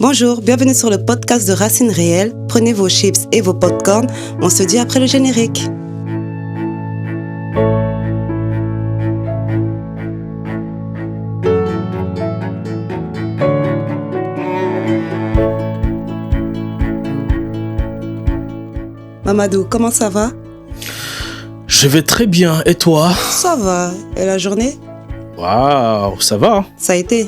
Bonjour, bienvenue sur le podcast de Racines Réelles. Prenez vos chips et vos popcorn. On se dit après le générique. Mamadou, comment ça va? Je vais très bien, et toi? Ça va. Et la journée? Waouh, ça va. Ça a été?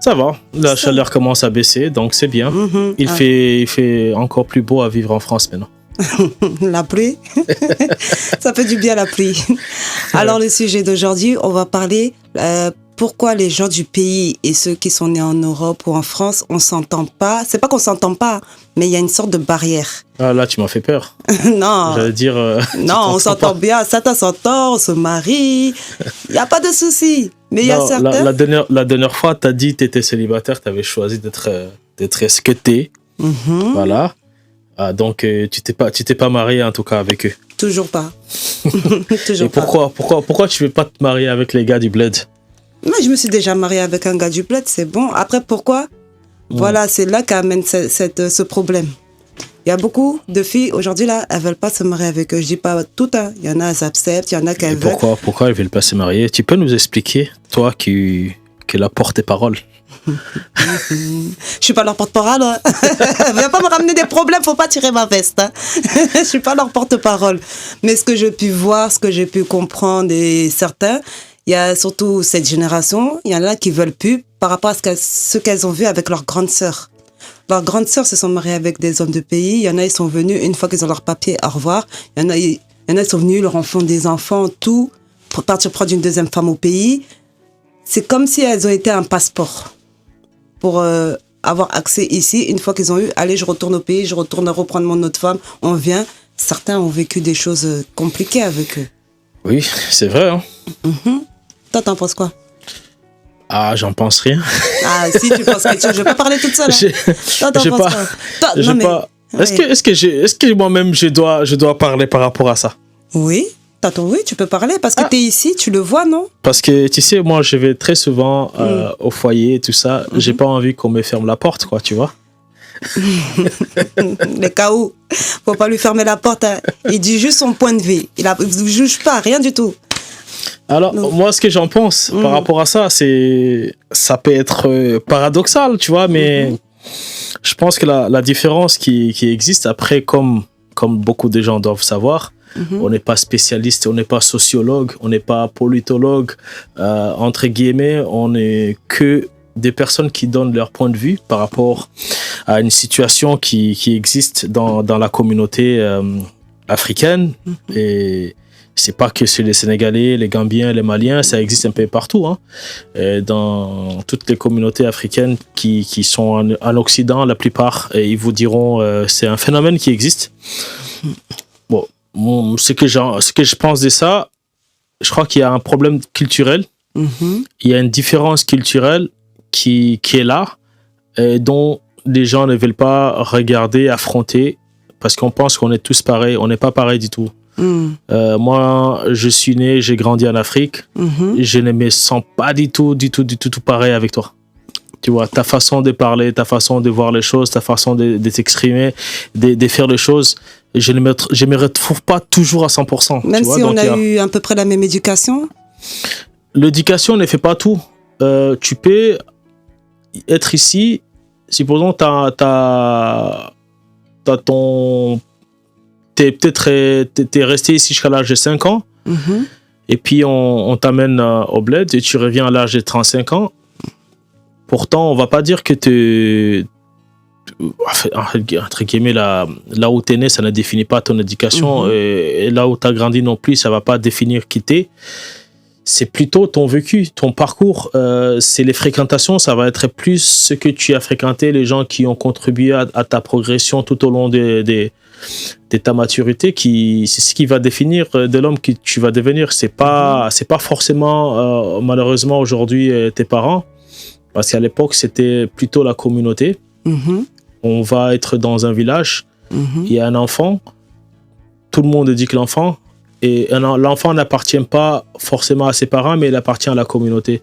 Ça va. La chaleur commence à baisser, donc c'est bien. Il fait encore plus beau à vivre en France maintenant. La pluie? Ça fait du bien la pluie. Alors le sujet d'aujourd'hui, on va parler pourquoi les gens du pays et ceux qui sont nés en Europe ou en France, on s'entend pas. C'est pas qu'on s'entend pas, mais il y a une sorte de barrière. Ah là, tu m'as fait peur. Non. J'allais dire... non, on s'entend bien. Certains s'entendent, on se marie. Il n'y a pas de souci. Mais il y a certains... La dernière fois, tu as dit que tu étais célibataire, tu avais choisi d'être ce que tu es. Voilà. Ah, donc, tu t'es pas marié en tout cas avec eux. Toujours pas. Toujours et pourquoi tu veux pas te marier avec les gars du bled? Moi, je me suis déjà mariée avec un gars du bled, c'est bon. Après, pourquoi? Voilà, c'est là qu'amène ce problème. Il y a beaucoup de filles, aujourd'hui, là, elles veulent pas se marier avec eux. Je dis pas toutes, hein. Il y en a, elles acceptent, il y en a qui veulent. Pourquoi elles veulent pas se marier? Tu peux nous expliquer, toi qui la porte-parole? Je suis pas leur porte-parole. Hein. Viens pas me ramener des problèmes, faut pas tirer ma veste. Hein. Je suis pas leur porte-parole. Mais ce que j'ai pu voir, ce que j'ai pu comprendre et certains, il y a surtout cette génération, il y en a qui veulent plus par rapport à ce qu'elles ont vu avec leurs grandes sœurs. Leurs grandes sœurs se sont mariées avec des hommes de pays. Il y en a, ils sont venus, une fois qu'ils ont leur papier, au revoir. Il y en a, ils sont venus, leur enfant des enfants, tout, pour partir prendre une deuxième femme au pays. C'est comme si elles ont été un passeport pour avoir accès ici. Une fois qu'ils ont eu, allez, je retourne au pays, je retourne reprendre mon autre femme, on vient. Certains ont vécu des choses compliquées avec eux. Oui, c'est vrai. Hein. Toi, t'en penses quoi? Ah, j'en pense rien. Ah, si, tu penses quelque chose. Je vais pas parler toute seule. Hein. Toi, t'en penses quoi? Est-ce que moi-même, je dois parler par rapport à ça? Oui. Oui, tu peux parler parce que tu es ici, tu le vois, non? Parce que, tu sais, moi, je vais très souvent au foyer et tout ça. J'ai pas envie qu'on me ferme la porte, quoi, tu vois. Les cas où, faut pas lui fermer la porte. Hein. Il dit juste son point de vue. Il ne juge pas, rien du tout. Alors, moi, ce que j'en pense par rapport à ça, ça peut être paradoxal, tu vois, mais je pense que la différence qui existe, après, comme beaucoup de gens doivent savoir, on n'est pas spécialiste, on n'est pas sociologue, on n'est pas politologue, entre guillemets, on n'est que des personnes qui donnent leur point de vue par rapport à une situation qui existe dans la communauté africaine. Et c'est pas que chez les Sénégalais, les Gambiens, les Maliens, ça existe un peu partout. Hein. Dans toutes les communautés africaines qui sont en Occident, la plupart, ils vous diront c'est un phénomène qui existe. Bon, ce que je pense de ça, je crois qu'il y a un problème culturel. Il y a une différence culturelle qui est là, dont les gens ne veulent pas regarder, affronter, parce qu'on pense qu'on est tous pareils. On n'est pas pareil du tout. Moi, je suis né, j'ai grandi en Afrique. Je ne me sens pas du tout pareil avec toi. Tu vois, ta façon de parler, ta façon de voir les choses, ta façon de t'exprimer, de faire les choses, je ne me retrouve pas toujours à 100%. Même si on a eu à peu près la même éducation? L'éducation ne fait pas tout. Tu peux être ici, supposons t'es resté ici jusqu'à l'âge de 5 ans, et puis on t'amène au bled et tu reviens à l'âge de 35 ans. Pourtant, on va pas dire que entre guillemets, là où tu es né, ça ne définit pas ton éducation, et là où tu as grandi non plus, ça va pas définir qui tu es. C'est plutôt ton vécu, ton parcours, c'est les fréquentations, ça va être plus ce que tu as fréquenté, les gens qui ont contribué à ta progression tout au long de ta maturité, c'est ce qui va définir de l'homme que tu vas devenir. C'est pas forcément, malheureusement, aujourd'hui, tes parents, parce qu'à l'époque, c'était plutôt la communauté. On va être dans un village, il y a un enfant, tout le monde dit que l'enfant, et l'enfant n'appartient pas forcément à ses parents, mais il appartient à la communauté.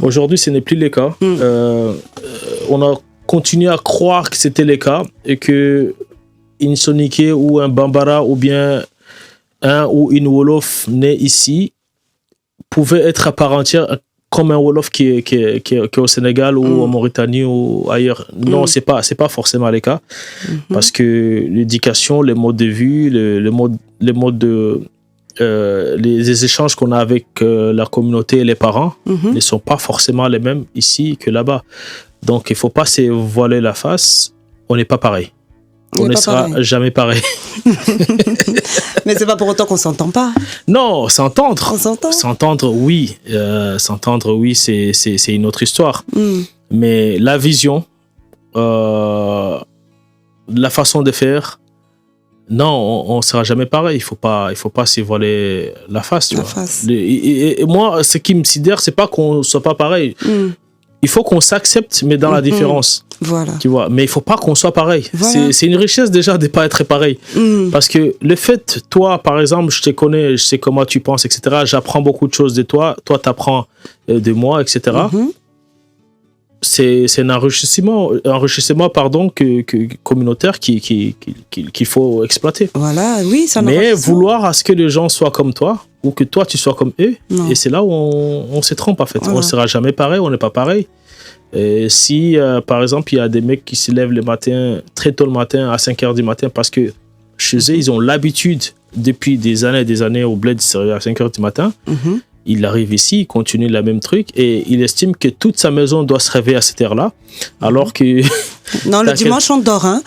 Aujourd'hui, ce n'est plus le cas. On a continuer à croire que c'était le cas et que une Soninké ou un Bambara ou bien un ou une Wolof né ici pouvait être à part entière comme un Wolof qui est au Sénégal ou en Mauritanie ou ailleurs. Non, c'est pas forcément le cas. Parce que l'éducation, les modes de vue, les échanges qu'on a avec la communauté et les parents ne sont pas forcément les mêmes ici que là-bas. Donc, il ne faut pas se voiler la face. On n'est pas pareil. On ne sera jamais pareil. Mais c'est pas pour autant qu'on s'entend pas. Non, s'entendre. On s'entend. S'entendre, oui. S'entendre, oui, c'est une autre histoire. Mais la vision, la façon de faire, non, on ne sera jamais pareil. Il faut pas se voiler la face. Tu vois. Et moi, ce qui me sidère, c'est pas qu'on soit pas pareil. Il faut qu'on s'accepte, mais dans la différence. Voilà. Tu vois, mais il faut pas qu'on soit pareil. Voilà. C'est une richesse déjà de ne pas être pareil. Parce que le fait, toi, par exemple, je te connais, je sais comment tu penses, etc. J'apprends beaucoup de choses de toi. Toi, tu apprends de moi, etc. C'est un enrichissement communautaire qu'il faut exploiter. Voilà, oui, ça. Mais vouloir à ce que les gens soient comme toi ou que toi tu sois comme eux, et c'est là où on se trompe en fait. Voilà. On ne sera jamais pareil, on n'est pas pareil. Et si par exemple il y a des mecs qui se lèvent le matin, très tôt le matin, à 5h du matin, parce que chez eux ils ont l'habitude depuis des années au bled de se réveiller à 5h du matin. Il arrive ici, il continue le même truc et il estime que toute sa maison doit se réveiller à cette heure-là, alors que... Non, le dimanche, on dort, hein.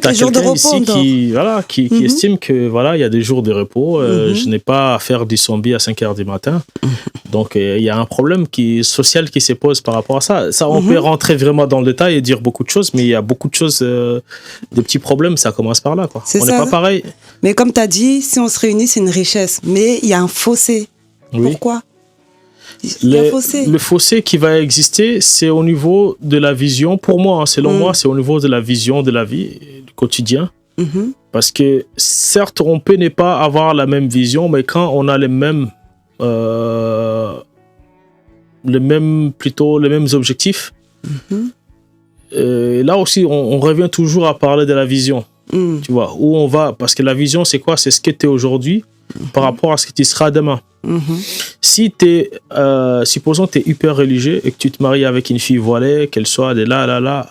Les jours de repos, on dort. Qui estime que, voilà, il y a des jours de repos, je n'ai pas à faire du zombie à 5h du matin. Donc, il y a un problème social qui se pose par rapport à ça. Ça, on peut rentrer vraiment dans le détail et dire beaucoup de choses, mais il y a beaucoup de choses, des petits problèmes, ça commence par là, quoi. On n'est pas pareil. Mais comme tu as dit, si on se réunit, c'est une richesse. Mais il y a un fossé. Oui. Pourquoi ? Le fossé qui va exister, c'est au niveau de la vision. Pour moi, selon moi, c'est au niveau de la vision de la vie, du quotidien. Parce que certes, on peut ne pas avoir la même vision, mais quand on a les mêmes objectifs, là aussi, on revient toujours à parler de la vision. Tu vois, où on va. Parce que la vision, c'est quoi ? C'est ce que tu es aujourd'hui par rapport à ce que tu seras demain. Si supposons que tu es hyper religieux et que tu te maries avec une fille voilée, qu'elle soit de là,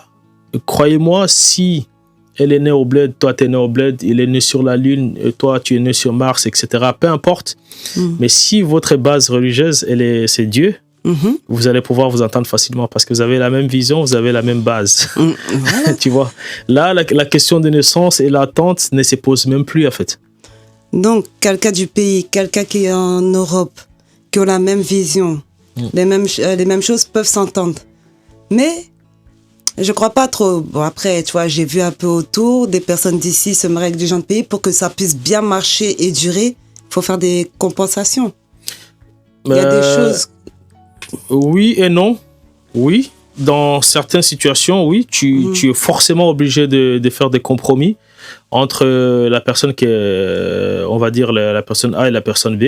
croyez-moi, si elle est née au bled, toi tu es né au bled, il est né sur la lune, et toi tu es né sur Mars, etc., peu importe, mais si votre base religieuse c'est Dieu, vous allez pouvoir vous entendre facilement parce que vous avez la même vision, vous avez la même base. Tu vois, là la question de naissance et l'attente ne se pose même plus en fait. Donc, quelqu'un du pays, quelqu'un qui est en Europe, qui a la même vision, les mêmes choses peuvent s'entendre. Mais, je crois pas trop. Bon, après, tu vois, j'ai vu un peu autour des personnes d'ici se marier avec des gens de pays. Pour que ça puisse bien marcher et durer, il faut faire des compensations. Il y a des choses... Oui et non. Oui, dans certaines situations, oui, tu es forcément obligé de faire des compromis entre la personne qui est, on va dire, la personne A et la personne B.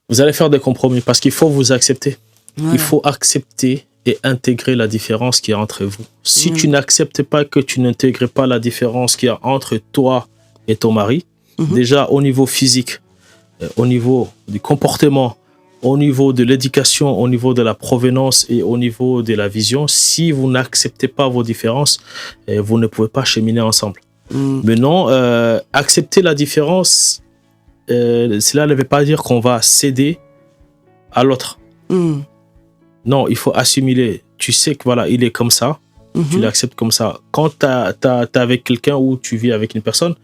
Vous allez faire des compromis parce qu'il faut vous accepter. Voilà. Il faut accepter et intégrer la différence qu'il y a entre vous. Si tu n'acceptes pas, que tu n'intègres pas la différence qu'il y a entre toi et ton mari, déjà au niveau physique, au niveau du comportement, au niveau de l'éducation, au niveau de la provenance et au niveau de la vision, si vous n'acceptez pas vos différences, vous ne pouvez pas cheminer ensemble. Mais non, accepter la différence, cela ne veut pas dire qu'on va céder à l'autre. Non, il faut assimiler. Tu sais que voilà, il est comme ça, tu l'acceptes comme ça. Quand tu es avec quelqu'un ou tu vis avec une personne,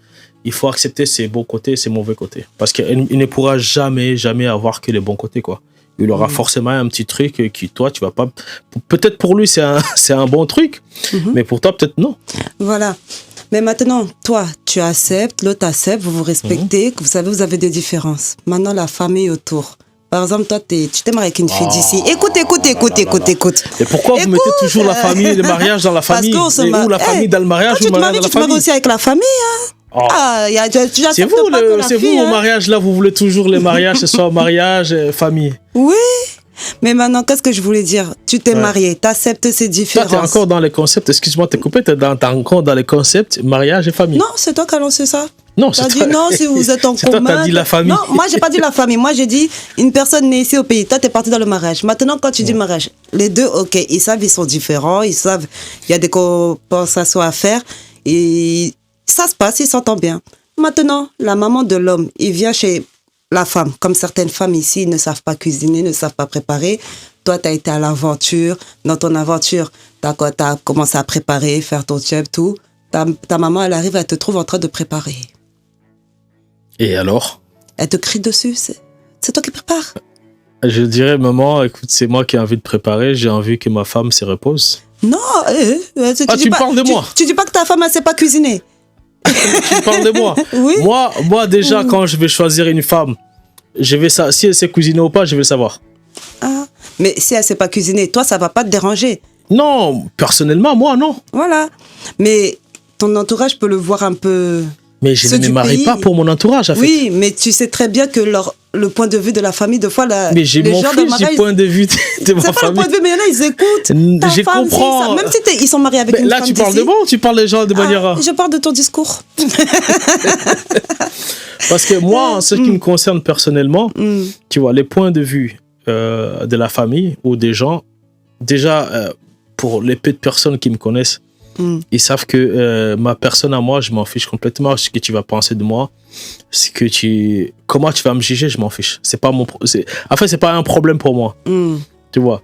il faut accepter ses bons côtés et ses mauvais côtés. Parce qu'il ne pourra jamais avoir que les bons côtés, quoi. Il aura forcément un petit truc qui, toi, tu vas pas... Peut-être pour lui, c'est un bon truc, mais pour toi, peut-être non. Voilà. Mais maintenant, toi, tu acceptes, l'autre accepte, vous vous respectez, vous savez, vous avez des différences. Maintenant, la famille autour. Par exemple, toi, tu t'es marié avec une fille d'ici. Écoute. Et pourquoi vous mettez toujours la famille, le mariage dans la famille? Ou la famille dans le mariage, ou le mariage dans la famille? Tu te maries aussi avec la famille, hein? C'est vous au mariage, là, vous voulez toujours les mariages, ce soit mariage, famille. Oui. Mais maintenant, qu'est-ce que je voulais dire? Tu t'es marié, tu acceptes ces différences. Toi, tu es encore dans les concepts, excuse-moi, t'es coupé, tu es encore dans les concepts mariage et famille. Non, c'est toi qui as lancé ça. Non, c'est toi. Dit non, si vous êtes en commun. C'est toi qui as dit la famille. Non, moi, j'ai pas dit la famille. Moi, j'ai dit une personne née ici au pays. Toi, tu es parti dans le mariage. Maintenant, quand tu dis mariage, les deux, ok, ils savent, ils sont différents. Ils savent, il y a des compensations à faire. Et ça se passe, ils s'entendent bien. Maintenant, la maman de l'homme, il vient chez la femme. Comme certaines femmes ici, ils ne savent pas cuisiner, ne savent pas préparer. Toi, tu as été à l'aventure. Dans ton aventure, tu as commencé à préparer, faire ton chef, tout. Ta maman, elle arrive, elle te trouve en train de préparer. Et alors? Elle te crie dessus, c'est toi qui prépares. Je dirais, maman, écoute, c'est moi qui ai envie de préparer, j'ai envie que ma femme se repose. Non, tu parles de moi. Tu dis pas que ta femme, elle sait pas cuisiner. Tu parles de moi. Oui. Moi déjà, quand je vais choisir une femme, si elle sait cuisiner ou pas, je vais le savoir. Ah, mais si elle sait pas cuisiner, toi, ça va pas te déranger. Non, personnellement, moi, non. Voilà. Mais ton entourage peut le voir un peu... Mais je ne me marie pas pour mon entourage, en fait. Oui, mais tu sais très bien que le point de vue de la famille, de fois, mais je m'en fiche du point de vue de ma famille. C'est pas le point de vue, mais il y en a, ils écoutent. Je comprends. Même si ils sont mariés avec une femme là, tu parles de moi ou tu parles des gens de manière... Je parle de ton discours. Parce que moi, en ce qui me concerne personnellement, tu vois, les points de vue de la famille ou des gens, déjà, pour les peu de personnes qui me connaissent, ils savent que ma personne à moi, je m'en fiche complètement. Ce que tu vas penser de moi, comment tu vas me juger, je m'en fiche. C'est pas en fait, c'est pas un problème pour moi. Tu vois,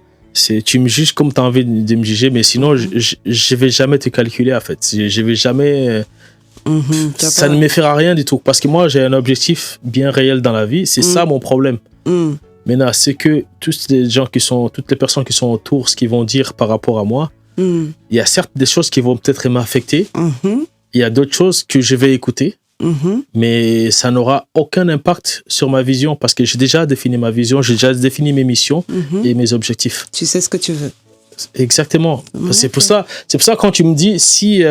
tu me juges comme tu as envie de me juger, mais sinon, je vais jamais te calculer, en fait. Je vais jamais... ça ne me fera rien du tout. Parce que moi, j'ai un objectif bien réel dans la vie. C'est ça mon problème. Maintenant, c'est que toutes les personnes qui sont autour, ce qu'ils vont dire par rapport à moi, il y a certes des choses qui vont peut-être m'affecter. Il y a d'autres choses que je vais écouter. Mais ça n'aura aucun impact sur ma vision parce que j'ai déjà défini ma vision, j'ai déjà défini mes missions et mes objectifs. Tu sais ce que tu veux. Exactement. C'est pour ça quand tu me dis si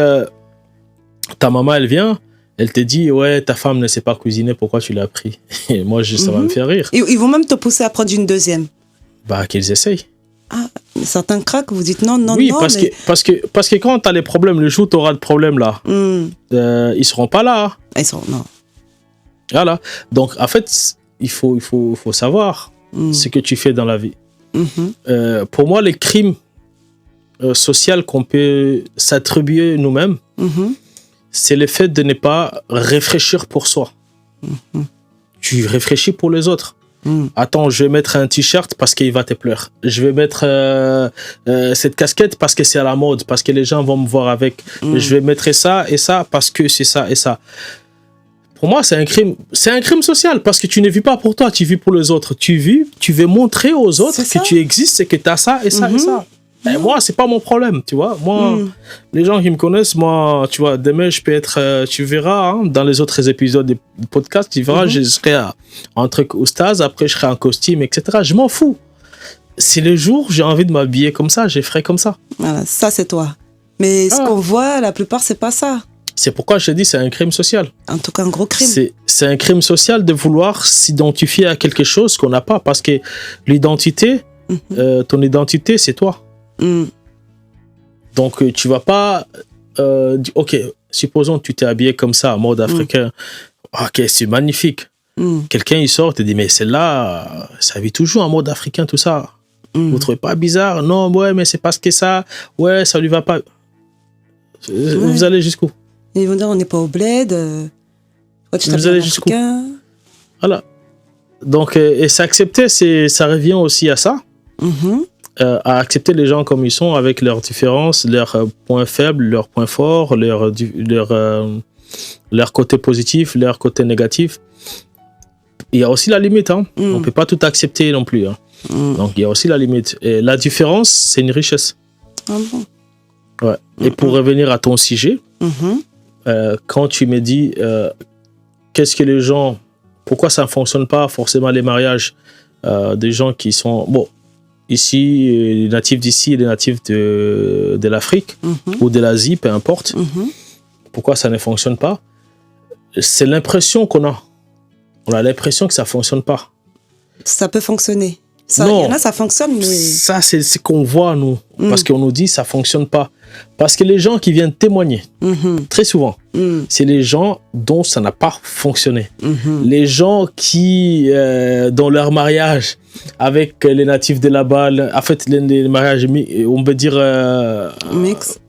ta maman elle vient, elle te dit ouais ta femme ne sait pas cuisiner, pourquoi tu l'as pris? Et moi ça va me faire rire. Ils vont même te pousser à prendre une deuxième. Bah qu'ils essayent. Ah, certains craquent, vous dites non. Oui, parce que quand tu as les problèmes, le jour où tu auras de problèmes là, ils seront pas là. Ils seront, non. Voilà. Donc, en fait, il faut savoir ce que tu fais dans la vie. Pour moi, les crimes sociaux qu'on peut s'attribuer nous-mêmes, c'est le fait de ne pas réfléchir pour soi. Tu réfléchis pour les autres. Attends, je vais mettre un t-shirt parce qu'il va te plaire. Je vais mettre cette casquette parce que c'est à la mode, parce que les gens vont me voir avec. Je vais mettre ça et ça parce que c'est ça et ça. Pour moi, c'est un crime. C'est un crime social parce que tu ne vis pas pour toi, tu vis pour les autres. Tu veux montrer aux autres que tu existes et que tu as ça et ça et ça. Et moi, c'est pas mon problème, tu vois. Moi, les gens qui me connaissent, moi, tu vois, demain, je peux être, tu verras, hein, dans les autres épisodes des podcasts, tu verras, je serai en truc oustaz, après, je serai en costume, etc. Je m'en fous. C'est le jour, j'ai envie de m'habiller comme ça, je ferai comme ça. Voilà, ça, c'est toi. Mais ce qu'on voit, la plupart, c'est pas ça. C'est pourquoi je te dis, c'est un crime social. En tout cas, un gros crime. C'est un crime social de vouloir s'identifier à quelque chose qu'on n'a pas, parce que l'identité, ton identité, c'est toi. Donc tu vas pas ok, supposons que tu t'es habillé comme ça en mode africain, ok, c'est magnifique. Quelqu'un il sort, te dit mais celle-là ça vit toujours en mode africain, tout ça, vous trouvez pas bizarre? Non, ouais, mais c'est parce que ça lui va pas. Vous allez jusqu'où? Ils vont dire on n'est pas au bled, vous allez jusqu'où? Voilà. Donc et s'accepter, ça revient aussi à ça. À accepter les gens comme ils sont, avec leurs différences, leurs points faibles, leurs points forts, leur côté positif, leur côté négatif. Il y a aussi la limite, hein. On ne peut pas tout accepter non plus, hein. Donc il y a aussi la limite. Et la différence, c'est une richesse. Ah bon? Ouais. Et pour revenir à ton sujet, quand tu me dis qu'est-ce que les gens, pourquoi ça ne fonctionne pas forcément les mariages des gens qui sont... Bon, ici, les natifs d'ici et les natifs de l'Afrique ou de l'Asie, peu importe. Pourquoi ça ne fonctionne pas? C'est l'impression qu'on a. On a l'impression que ça ne fonctionne pas. Ça peut fonctionner. Ça, Non. il y en a, ça fonctionne, mais... Ça, c'est ce qu'on voit, nous. Parce qu'on nous dit ça fonctionne pas. Parce que les gens qui viennent témoigner, très souvent, c'est les gens dont ça n'a pas fonctionné. Les gens qui, dans leur mariage avec les natifs de là-bas, en fait, les mariages, on peut dire... Mix.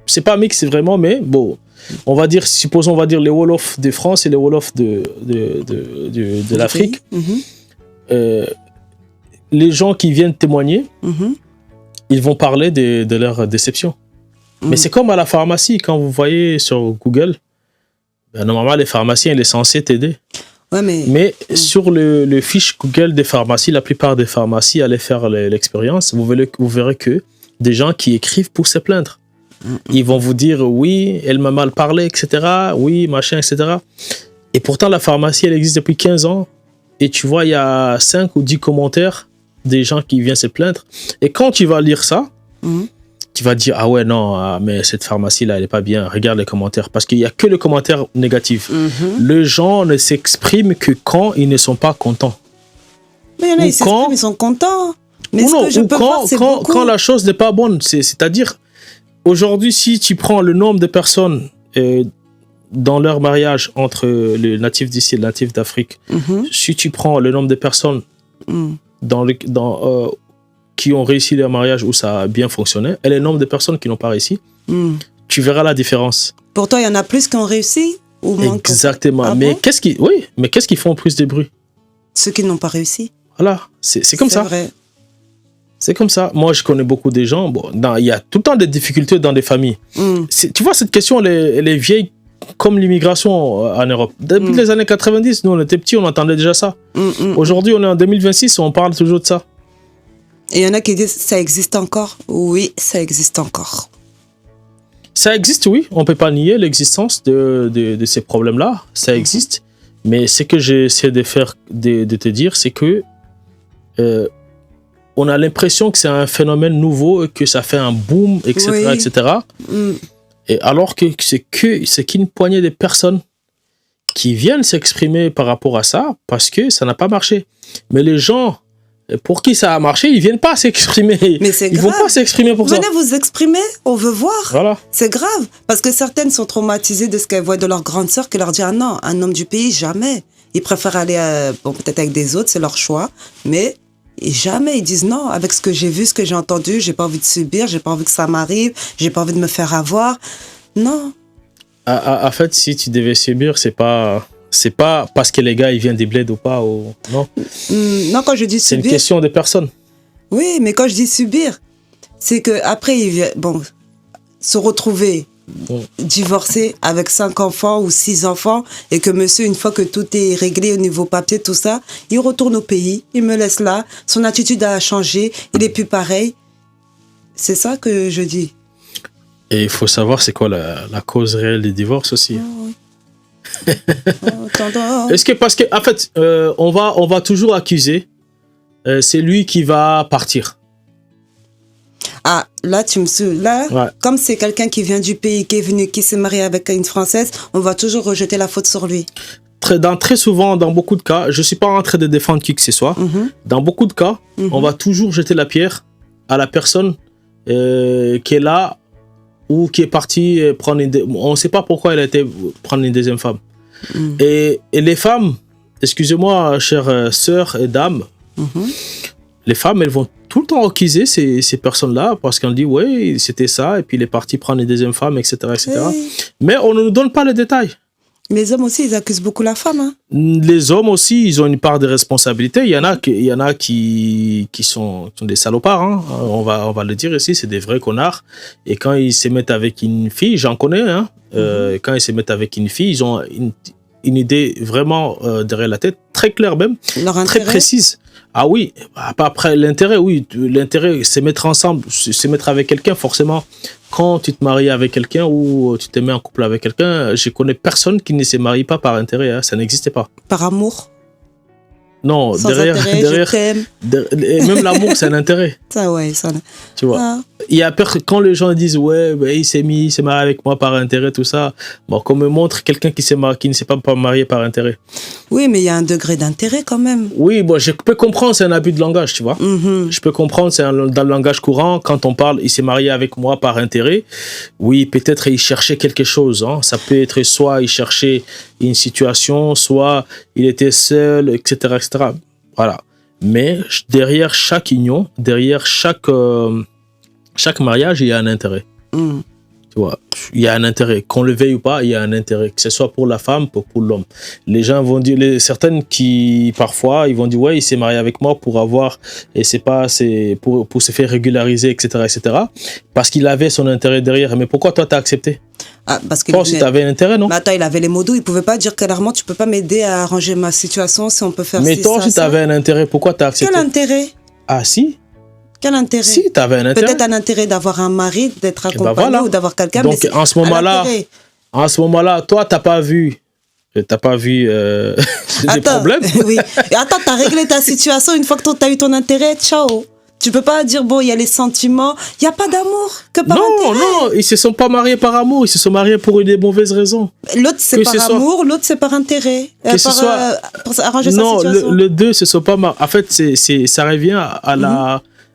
C'est pas mix, c'est vraiment, mais bon, on va dire, supposons, on va dire les Wolofs de France et les Wolofs de l'Afrique. Les gens qui viennent témoigner, ils vont parler de leur déception. Mais c'est comme à la pharmacie, quand vous voyez sur Google, normalement, les pharmaciens, ils sont censés t'aider. Ouais, mais sur le fiche Google des pharmacies, la plupart des pharmacies, allez faire l'expérience, vous verrez que des gens qui écrivent pour se plaindre. Ils vont vous dire, oui, elle m'a mal parlé, etc. Oui, machin, etc. Et pourtant, la pharmacie, elle existe depuis 15 ans. Et tu vois, il y a 5 ou 10 commentaires des gens qui viennent se plaindre. Et quand tu vas lire ça, tu vas dire, ah ouais, non, mais cette pharmacie-là, elle n'est pas bien. Regarde les commentaires. Parce qu'il n'y a que les commentaires négatifs. Les gens ne s'expriment que quand ils ne sont pas contents. Mais il y en a, ils s'expriment, ils sont contents. Mais quand la chose n'est pas bonne, c'est-à-dire, aujourd'hui, si tu prends le nombre de personnes dans leur mariage entre les natifs d'ici et les natifs d'Afrique, si tu prends le nombre de personnes qui ont réussi leur mariage où ça a bien fonctionné et le nombre de personnes qui n'ont pas réussi, tu verras la différence. Pourtant, il y en a plus qui ont réussi ou moins. Exactement. Ah mais bon? qu'est-ce qui font plus de bruit? Ceux qui n'ont pas réussi. Voilà, c'est comme ça. C'est vrai. C'est comme ça. Moi, je connais beaucoup de gens. Bon, il y a tout le temps des difficultés dans des familles. Tu vois, cette question, elle est vieille comme l'immigration en Europe. Depuis les années 90, nous, on était petits, on entendait déjà ça. Aujourd'hui, on est en 2026, on parle toujours de ça. Et il y en a qui disent, ça existe encore? Oui, ça existe encore. Ça existe, oui. On ne peut pas nier l'existence de ces problèmes-là. Ça existe. Mais ce que j'essaie de te dire, c'est que on a l'impression que c'est un phénomène nouveau, que ça fait un boom, etc. etc. Et alors que c'est qu'une poignée de personnes qui viennent s'exprimer par rapport à ça, parce que ça n'a pas marché. Mais les gens pour qui ça a marché, ils viennent pas s'exprimer. Mais c'est grave. Ils vont pas s'exprimer pour ça. Venez vous exprimer, on veut voir. Voilà. C'est grave. Parce que certaines sont traumatisées de ce qu'elles voient de leur grande sœur qui leur dit, ah non, un homme du pays, jamais. Ils préfèrent aller, peut-être avec des autres, c'est leur choix. Mais jamais ils disent non, avec ce que j'ai vu, ce que j'ai entendu, j'ai pas envie de subir, j'ai pas envie que ça m'arrive, j'ai pas envie de me faire avoir. Non. En fait, si tu devais subir, c'est pas parce que les gars ils viennent des bleds ou pas, non. Non, quand je dis subir, c'est une question de personne. Oui, mais quand je dis subir, c'est que après ils viennent, se retrouver divorcé avec 5 enfants ou 6 enfants et que monsieur, une fois que tout est réglé au niveau papier, tout ça, il retourne au pays, il me laisse là, son attitude a changé, il est plus pareil. C'est ça que je dis. Et il faut savoir c'est quoi la cause réelle des divorces aussi. Est-ce que parce que en fait on va toujours accuser c'est lui qui va partir. Ah, là, comme c'est quelqu'un qui vient du pays, qui est venu, qui s'est marié avec une Française, on va toujours rejeter la faute sur lui. Très souvent, dans beaucoup de cas, je ne suis pas en train de défendre qui que ce soit, dans beaucoup de cas, on va toujours jeter la pierre à la personne qui est là ou qui est partie prendre on ne sait pas pourquoi elle a été prendre une deuxième femme. Et les femmes, excusez-moi, chères sœurs et dames, les femmes, elles vont tout le temps accuser ces personnes-là parce qu'on dit, oui, c'était ça, et puis il est parti prendre une deuxième femme, etc. etc. Mais on ne nous donne pas les détails. Les hommes aussi, ils accusent beaucoup la femme. Hein. Les hommes aussi, ils ont une part de responsabilité. Il y en a qui sont des salopards. Hein. On va le dire ici, c'est des vrais connards. Et quand ils se mettent avec une fille, j'en connais, hein, quand ils se mettent avec une fille, ils ont une idée vraiment derrière la tête, très claire même, très précise. Ah oui, après l'intérêt, oui, l'intérêt, c'est mettre ensemble, c'est mettre avec quelqu'un, forcément. Quand tu te maries avec quelqu'un ou tu te mets en couple avec quelqu'un, je connais personne qui ne se marie pas par intérêt, hein, ça n'existait pas. Par amour? Non, Sans derrière, intérêt, derrière, je t'aime. même l'amour, c'est un intérêt. Ça, ouais, ça. Tu vois. Ah. Il y a peur que quand les gens disent ouais, il s'est marié avec moi par intérêt, tout ça. Bon, qu'on me montre quelqu'un qui ne s'est pas marié par intérêt. Oui, mais il y a un degré d'intérêt quand même. Oui, bon, je peux comprendre, c'est un abus de langage, tu vois. Je peux comprendre, c'est dans le langage courant, quand on parle, il s'est marié avec moi par intérêt. Oui, peut-être il cherchait quelque chose. Hein. Ça peut être soit il cherchait une situation, soit il était seul, etc., etc. Voilà. Mais derrière chaque union, derrière chaque mariage, il y a un intérêt. Tu vois, il y a un intérêt. Qu'on le veuille ou pas, il y a un intérêt. Que ce soit pour la femme, pour l'homme. Les gens vont dire, certaines qui, parfois, ils vont dire, ouais, il s'est marié avec moi pour avoir, et c'est pour se faire régulariser, etc., etc. Parce qu'il avait son intérêt derrière. Mais pourquoi toi, t'as accepté? Ah, parce que si t'avais un intérêt, non? Mais attends, il avait les mots doux, il pouvait pas dire clairement, tu peux pas m'aider à arranger ma situation si on peut faire mais toi, si t'avais un intérêt, pourquoi t'as accepté? Quel intérêt? Ah, si? Quel intérêt? Si, t'avais un intérêt. Peut-être un intérêt d'avoir un mari, d'être accompagné voilà. ou d'avoir quelqu'un. Donc, mais en ce moment-là, toi, t'as pas vu des problèmes. Oui. Et attends, t'as réglé ta situation une fois que t'as eu ton intérêt, ciao. Tu peux pas dire, bon, il y a les sentiments, il n'y a pas d'amour que par intérêt. Non, ils se sont pas mariés par amour, ils se sont mariés pour des mauvaises raisons. L'autre, c'est par amour, l'autre, c'est par intérêt. Pour arranger sa situation. Non, le deux se sont pas mariés. En fait, ça revient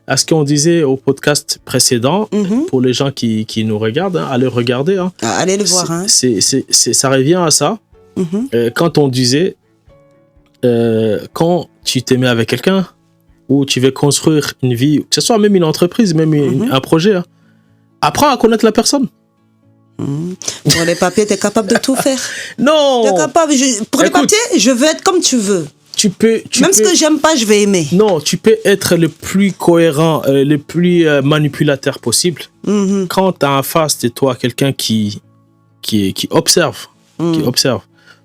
à ce qu'on disait au podcast précédent, pour les gens qui nous regardent, hein, allez regarder. Hein. Allez le voir. Hein. Ça revient à ça. Quand on disait, quand tu t'es mis avec quelqu'un, ou tu veux construire une vie, que ce soit même une entreprise, même un projet, hein, apprends à connaître la personne. Pour les papiers, tu es capable de tout faire. Non. T'es capable. Pour les papiers, je veux être comme tu veux. Même ce que j'aime pas, je vais aimer. Non, tu peux être le plus cohérent, le plus manipulateur possible. Quand tu as en face de toi quelqu'un qui observe,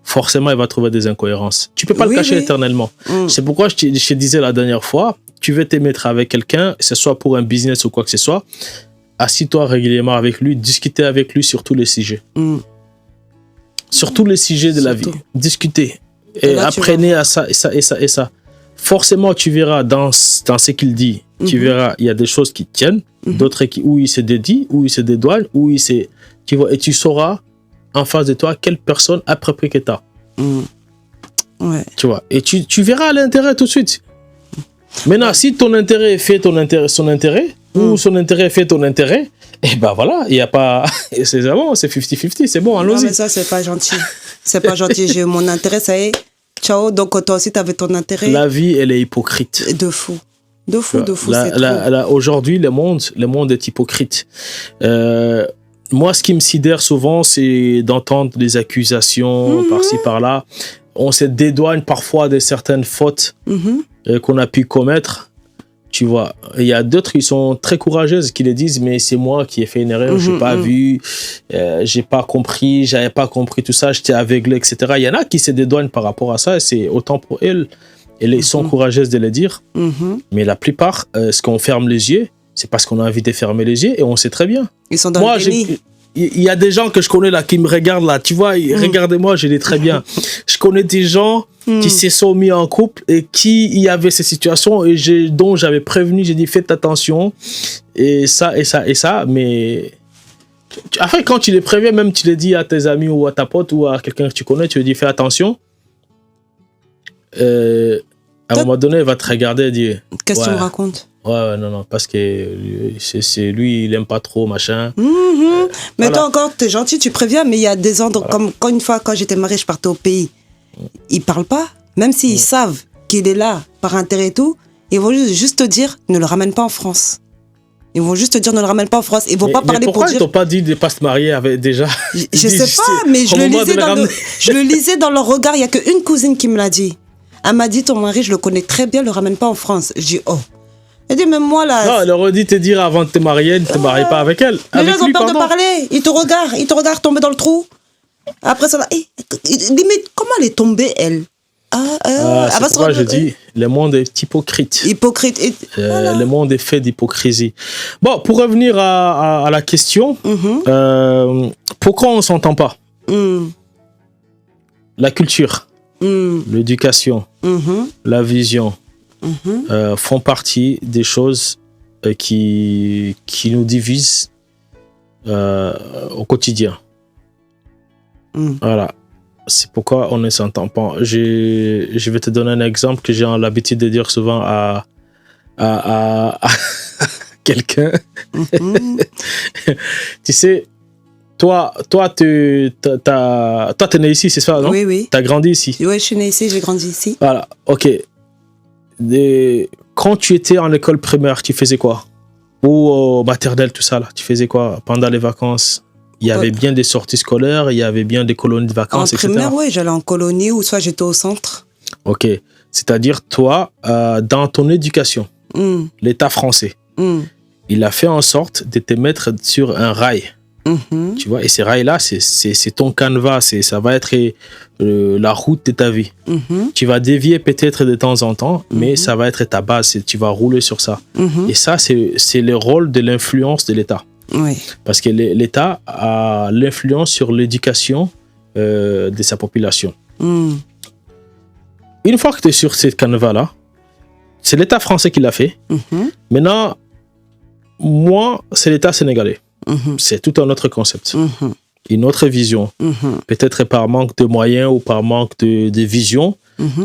forcément, il va trouver des incohérences. Tu peux pas le cacher éternellement. C'est pourquoi je te disais la dernière fois, tu veux te mettre avec quelqu'un, que ce soit pour un business ou quoi que ce soit, assis-toi régulièrement avec lui, discutez avec lui sur tous les sujets. Sur tous les sujets de la vie. Discutez. Et là, apprenez à ça, et ça, et ça, et ça. Forcément, tu verras dans ce qu'il dit, tu verras, il y a des choses qui tiennent, d'autres où il se dédie, où il se dédouane, tu vois, et tu sauras en face de toi quelle personne appropriée que tu as. Ouais. Tu vois, et tu verras l'intérêt tout de suite. Maintenant, si ton intérêt fait son intérêt, ou son intérêt fait ton intérêt, et ben voilà, il n'y a pas. C'est bon, c'est 50-50, c'est bon, allons-y. Non, mais ça, c'est pas gentil. C'est pas gentil, j'ai eu mon intérêt, ça y est. Ciao, donc toi aussi, tu avais ton intérêt. La vie, elle est hypocrite. De fou. De fou, aujourd'hui, le monde est hypocrite. Moi, ce qui me sidère souvent, c'est d'entendre des accusations par-ci, par-là. On se dédouane parfois de certaines fautes qu'on a pu commettre. Tu vois, il y a d'autres qui sont très courageuses, qui les disent, mais c'est moi qui ai fait une erreur, j'ai pas vu, j'ai pas compris, j'avais pas compris tout ça, j'étais aveuglé, etc. Il y en a qui se dédouanent par rapport à ça, et c'est autant pour elles. Elles sont courageuses de le dire. Mais la plupart, ce qu'on ferme les yeux, c'est parce qu'on a envie de fermer les yeux, et on sait très bien. Ils sont dans le déni. Il y a des gens que je connais là qui me regardent là, tu vois, regardez-moi, je l'ai très bien. Je connais des gens qui se sont mis en couple et qui y avaient ces situations et dont j'avais prévenu, j'ai dit faites attention et ça et ça et ça, mais après quand tu les préviens, même tu les dis à tes amis ou à ta pote ou à quelqu'un que tu connais, tu lui dis fais attention. À un moment donné, il va te regarder et dire qu'est-ce que tu me racontes? Ouais, non, parce que c'est lui, il aime pas trop, machin. Mais toi encore, t'es gentil, tu préviens, mais il y a des endroits, comme quand une fois, quand j'étais mariée, je partais au pays, ils parlent pas, même s'ils savent qu'il est là par intérêt et tout, ils vont juste te dire, ne le ramène pas en France. Ils vont juste te dire, ne le ramène pas en France. Ils vont pas parler pour dire... Pourquoi ils t'ont pas dit de pas se marier avec déjà? Je sais pas, mais je le lisais dans leur regard, il y a qu'une cousine qui me l'a dit. Elle m'a dit, ton mari, je le connais très bien, le ramène pas en France. Je dis, oh. Elle dit, même moi là. Non, elle aurait dit te dire avant de te marier, ne te marie pas avec elle. Les gens ont peur de parler. Ils te regardent tomber dans le trou. Après ça, limite, comment elle est tombée, elle? C'est pourquoi je dis, le monde est hypocrite. Le monde est fait d'hypocrisie. Bon, pour revenir à la question, pourquoi on ne s'entend pas? La culture. l'éducation, la vision font partie des choses qui nous divisent au quotidien. Voilà. C'est pourquoi on ne s'entend pas. Je vais te donner un exemple que j'ai l'habitude de dire souvent à quelqu'un. Tu sais, toi, t'es né ici, c'est ça, non? Oui, oui. T'as grandi ici? Oui, je suis né ici, j'ai grandi ici. Voilà, ok. Quand tu étais en école primaire, tu faisais quoi? Ou maternelle, tout ça, là, tu faisais quoi pendant les vacances? Il y avait bien des sorties scolaires, il y avait bien des colonies de vacances, etc. En primaire, oui, j'allais en colonie ou soit j'étais au centre. Ok. C'est-à-dire, toi, dans ton éducation, l'État français, il a fait en sorte de te mettre sur un rail. Tu vois, et ces rails-là, c'est ton canevas, ça va être la route de ta vie. Tu vas dévier peut-être de temps en temps, mais ça va être ta base, tu vas rouler sur ça. Et ça, c'est le rôle de l'influence de l'État. Oui. Parce que l'État a l'influence sur l'éducation de sa population. Une fois que tu es sur ce canevas-là, c'est l'État français qui l'a fait. Maintenant, moi, c'est l'État sénégalais. C'est tout un autre concept. Une autre vision. Peut-être par manque de moyens ou par manque de vision.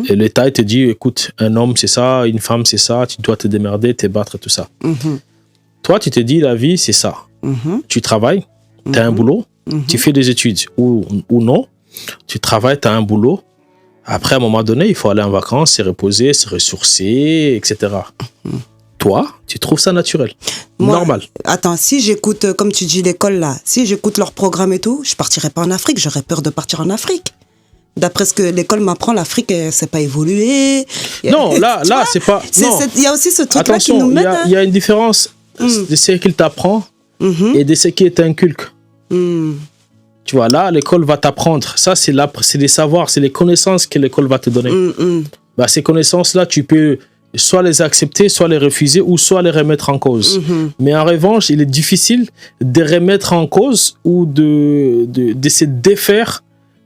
Et l'État te dit, écoute, un homme c'est ça, une femme c'est ça, tu dois te démerder, te battre, tout ça. Toi, tu te dis, la vie c'est ça. Tu travailles, tu as un boulot, tu fais des études ou non, tu travailles, tu as un boulot. Après, à un moment donné, il faut aller en vacances, se reposer, se ressourcer, etc. Toi, tu trouves ça naturel, normal. Attends, si j'écoute, comme tu dis, l'école là, si j'écoute leur programme et tout, je partirai pas en Afrique, j'aurais peur de partir en Afrique. D'après ce que l'école m'apprend, l'Afrique, c'est pas évolué. Non, là, c'est pas... Il y a aussi ce truc-là qui nous mène... Il y a une différence de ce qu'il t'apprend et de ce qu'il t'inculque. Tu vois, là, l'école va t'apprendre. Ça, c'est les savoirs, c'est les connaissances que l'école va te donner. Bah, ces connaissances-là, tu peux soit les accepter, soit les refuser, ou soit les remettre en cause. Mais en revanche, il est difficile de remettre en cause ou de se défaire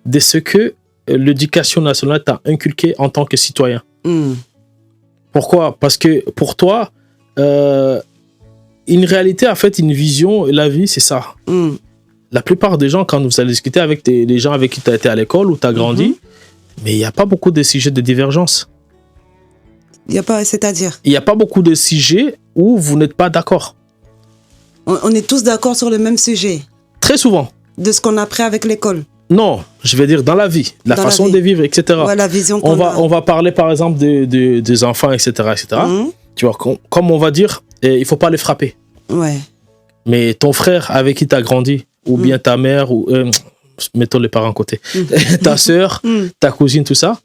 de ce que l'éducation nationale t'a inculqué en tant que citoyen. Pourquoi? Parce que pour toi, une réalité, en fait, une vision, la vie, c'est ça. La plupart des gens, quand vous allez discuter avec les gens avec qui tu as été à l'école ou tu as grandi, mais il n'y a pas beaucoup de sujets de divergence. Il n'y a pas, c'est-à-dire? Il n'y a pas beaucoup de sujets où vous n'êtes pas d'accord. On est tous d'accord sur le même sujet? Très souvent. De ce qu'on a appris avec l'école? Non, je vais dire dans la vie, la façon de vivre, etc. Ouais, la vision on va parler par exemple des enfants, etc. Tu vois, comme on va dire, il ne faut pas les frapper. Ouais. Mais ton frère avec qui tu as grandi, ou bien ta mère, ou mettons les parents à côté, ta soeur, ta cousine, tout ça,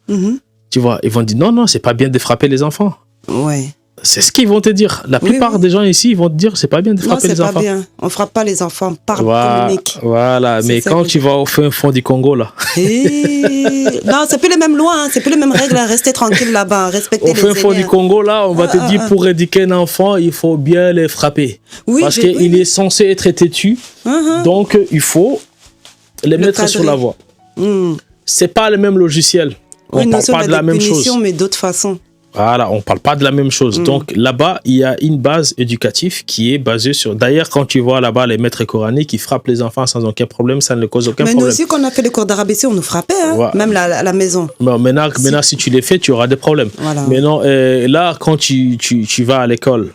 tu vois, ils vont dire non, c'est pas bien de frapper les enfants. Ouais. C'est ce qu'ils vont te dire. La plupart des gens ici, ils vont te dire c'est pas bien de frapper les enfants. Non, c'est pas bien. On frappe pas les enfants, communique. Voilà, mais quand tu vas au fin fond du Congo, là. Non, c'est plus les mêmes lois, c'est plus les mêmes règles. Restez tranquille là-bas, respectez les aînés. Au fin fond du Congo, là, on va te dire pour éduquer un enfant, il faut bien les frapper. Parce qu'il est censé être têtu. Donc, il faut les mettre sur la voie. C'est pas le même logiciel. On ne parle pas de la même chose. Mais d'autres façons. Voilà, on ne parle pas de la même chose. Donc là-bas, il y a une base éducative qui est basée sur... D'ailleurs, quand tu vois là-bas les maîtres coraniques qui frappent les enfants sans aucun problème, ça ne cause aucun problème. Mais nous aussi, quand on a fait les cours d'arabe ici, on nous frappait, même à la maison. Bon, maintenant, si tu les fais, tu auras des problèmes. Voilà. Mais non, là, quand tu vas à l'école,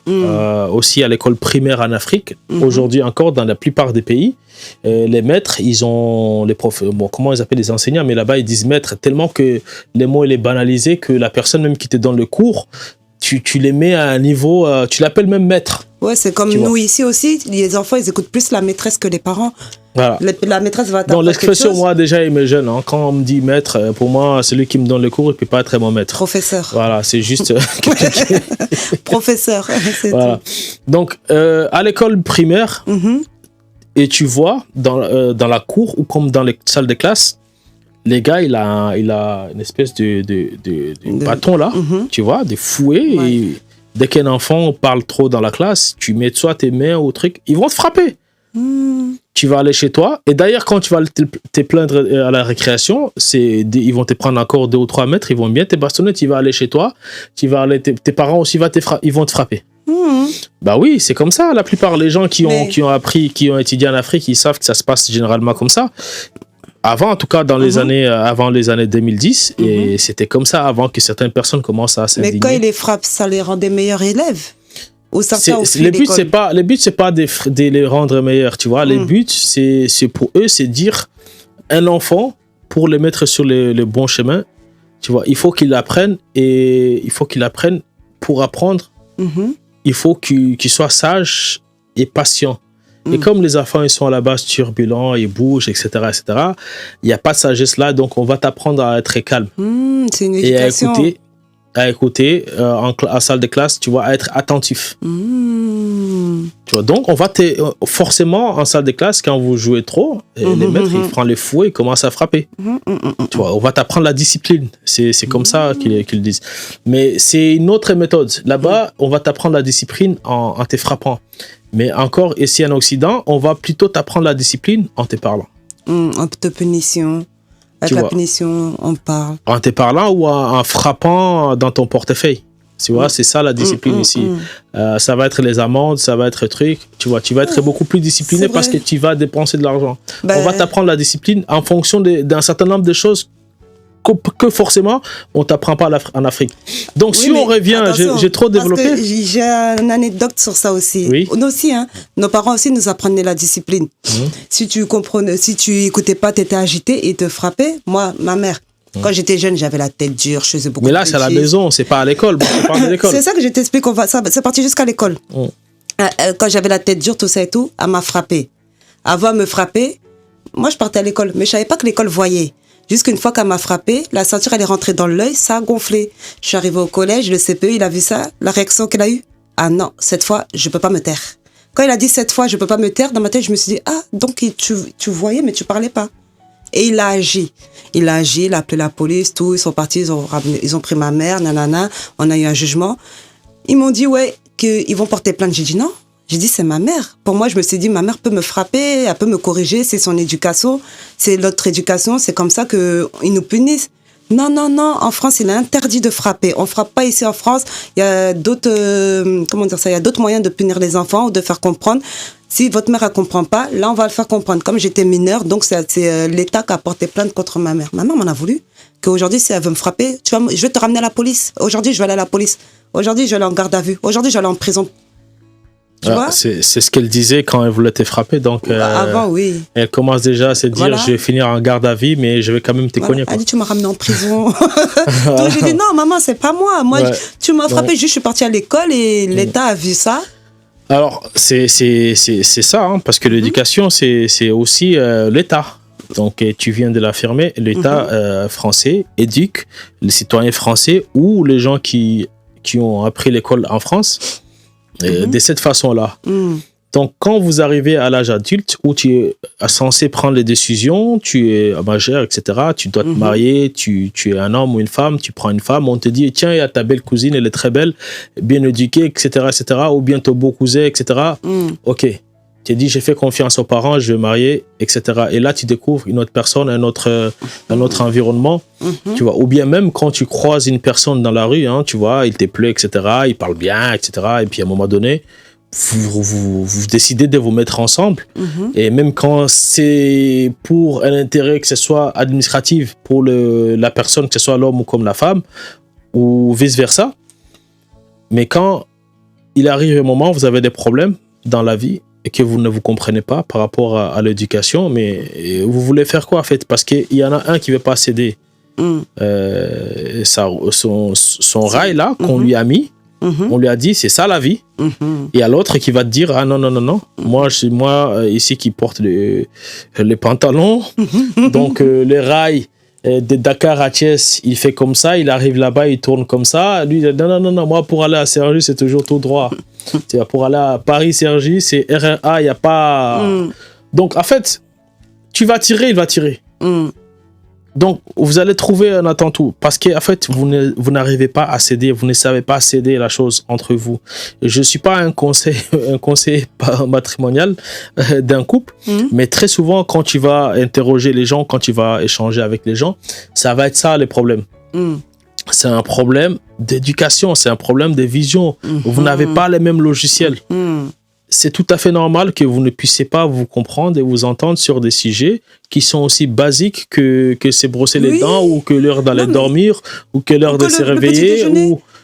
aussi à l'école primaire en Afrique, aujourd'hui encore, dans la plupart des pays, les maîtres, ils ont les profs, comment ils appellent les enseignants, mais là-bas ils disent maître, tellement que les mots il est banalisé que la personne même qui te donne le cours, tu les mets à un niveau, tu l'appelles même maître. Ouais, c'est comme nous ici aussi, les enfants ils écoutent plus la maîtresse que les parents. Voilà. La maîtresse va t'apprendre. Donc l'expression, moi déjà, il me gêne. Quand on me dit maître, pour moi, celui qui me donne le cours, il ne peut pas être mon maître. Professeur. Voilà, c'est juste. Professeur. Voilà. Donc, à l'école primaire, et tu vois, dans la cour ou comme dans les salles de classe, les gars, il a une espèce de bâton là, tu vois, de fouet. Ouais. Et dès qu'un enfant parle trop dans la classe, tu mets soit tes mains au truc, ils vont te frapper. tu vas aller chez toi. Et d'ailleurs, quand tu vas te plaindre à la récréation, ils vont te prendre encore 2 ou 3 mètres, ils vont bien te bastonner, tu vas aller chez toi, tes parents aussi ils vont te frapper. Bah oui, c'est comme ça. La plupart des gens qui ont appris, qui ont étudié en Afrique, ils savent que ça se passe généralement comme ça. Avant, en tout cas, dans les années, avant les années 2010, et c'était comme ça avant que certaines personnes commencent à s'indigner. Mais quand ils les frappent, ça les rend des meilleurs élèves. Le but, c'est pas de les rendre meilleurs, tu vois. Le but, c'est pour eux, c'est dire un enfant, pour le mettre sur le bon chemin, tu vois, il faut qu'il apprenne, et il faut qu'il apprenne pour apprendre. Il faut qu'il soit sage et patient. Et comme les enfants, ils sont à la base turbulents, ils bougent, etc., il n'y a pas de sagesse là, donc on va t'apprendre à être calme. C'est une éducation. Et à écouter en salle de classe, tu vois, à être attentif. Tu vois, donc, forcément, en salle de classe, quand vous jouez trop, les maîtres, ils prennent les fouets et commencent à frapper. Tu vois, on va t'apprendre la discipline. C'est comme ça qu'ils disent. Mais c'est une autre méthode. Là-bas, on va t'apprendre la discipline en te frappant. Mais encore, ici en Occident, on va plutôt t'apprendre la discipline en te parlant. En te punissant. Avec la punition, on parle. En te parlant ou en frappant dans ton portefeuille. Tu vois, c'est ça la discipline ici. Ça va être les amendes, ça va être trucs. Tu vois, tu vas être beaucoup plus discipliné parce que tu vas dépenser de l'argent. On va t'apprendre la discipline en fonction d'un certain nombre de choses que forcément on t'apprend pas en Afrique. Donc si on revient, j'ai trop développé. J'ai une anecdote sur ça aussi. Oui. Nous aussi, nos parents aussi nous apprenaient la discipline. Si tu comprenais, si tu écoutais pas, tu étais agité et te frappais. Moi, ma mère, quand j'étais jeune, j'avais la tête dure, je faisais beaucoup de bêtises. Mais là, c'est à la maison, c'est pas à l'école. Bon, c'est pas à l'école. C'est ça que je t'explique. C'est parti jusqu'à l'école. Quand j'avais la tête dure, tout ça et tout, elle m'a frappé. Avant de me frapper, moi, je partais à l'école, mais je savais pas que l'école voyait. Jusqu'une fois qu'elle m'a frappé, la ceinture, elle est rentrée dans l'œil, ça a gonflé. Je suis arrivée au collège, le CPE, il a vu ça, la réaction qu'il a eue. Ah non, cette fois, je peux pas me taire. Quand il a dit cette fois, je peux pas me taire, dans ma tête, je me suis dit, ah, donc tu voyais, mais tu parlais pas. Et il a agi. Il a appelé la police, tout, ils sont partis, ils ont pris ma mère, nanana, on a eu un jugement. Ils m'ont dit, ouais, qu'ils vont porter plainte. J'ai dit non. J'ai dit, c'est ma mère. Pour moi, je me suis dit, ma mère peut me frapper, elle peut me corriger, c'est son éducation, c'est notre éducation, c'est comme ça qu'ils nous punissent. Non, non, non, en France, il est interdit de frapper. On ne frappe pas ici en France. Il y a d'autres, il y a d'autres moyens de punir les enfants ou de faire comprendre. Si votre mère ne comprend pas, là, on va le faire comprendre. Comme j'étais mineure, donc c'est l'État qui a porté plainte contre ma mère. Ma mère m'en a voulu. Qu'aujourd'hui, si elle veut me frapper, je vais te ramener à la police. Aujourd'hui, je vais aller à la police. Aujourd'hui, je vais aller en garde à vue. Aujourd'hui, je vais aller en prison. C'est ce qu'elle disait quand elle voulait te frapper. Donc, avant, oui. Elle commence déjà à se dire, je vais finir en garde à vue, mais je vais quand même te cogner. Elle dit, tu m'as ramené en prison. Donc, j'ai dit, non, maman, c'est pas moi. Tu m'as frappé, je suis partie à l'école et l'État a vu ça. Alors, c'est ça, parce que l'éducation, c'est aussi l'État. Donc, tu viens de l'affirmer, l'État français éduque les citoyens français ou les gens qui ont appris l'école en France. De cette façon-là. Donc, quand vous arrivez à l'âge adulte où tu es censé prendre les décisions, tu es majeur, etc., tu dois te marier, tu es un homme ou une femme, tu prends une femme, on te dit, tiens, il y a ta belle cousine, elle est très belle, bien éduquée, etc., ou bien ton beau cousin, etc. Ok. Tu as dit, j'ai fait confiance aux parents, je vais marier, etc. Et là, tu découvres une autre personne, un autre environnement, tu vois. Ou bien même quand tu croises une personne dans la rue, tu vois, il te plaît, etc., il parle bien, etc. Et puis à un moment donné, vous décidez de vous mettre ensemble. Et même quand c'est pour un intérêt, que ce soit administratif pour la personne, que ce soit l'homme ou comme la femme, ou vice-versa. Mais quand il arrive un moment où vous avez des problèmes dans la vie, et que vous ne vous comprenez pas par rapport à l'éducation, mais vous voulez faire quoi en fait? Parce qu'il y en a un qui ne veut pas céder son rail là qu'on lui a mis, on lui a dit c'est ça la vie, et il y a l'autre qui va te dire ah non, non, non, non, moi ici qui porte les pantalons, donc les rails de Dakar à Thiès, il fait comme ça, il arrive là-bas, il tourne comme ça. Lui, il dit non, non, non, moi pour aller à Cergy, c'est toujours tout droit. Pour aller à Paris-Cergy, c'est RRA, il n'y a pas. Donc en fait, tu vas tirer, il va tirer. Donc, vous allez trouver un attentou parce qu'en fait, vous n'arrivez pas à céder, vous ne savez pas céder la chose entre vous. Je ne suis pas un conseiller matrimonial d'un couple, mais très souvent, quand tu vas interroger les gens, quand tu vas échanger avec les gens, ça va être ça les problèmes. C'est un problème d'éducation, c'est un problème de vision. Vous n'avez pas les mêmes logiciels. C'est tout à fait normal que vous ne puissiez pas vous comprendre et vous entendre sur des sujets qui sont aussi basiques que c'est brosser les dents ou que l'heure d'aller dormir ou que l'heure de se réveiller.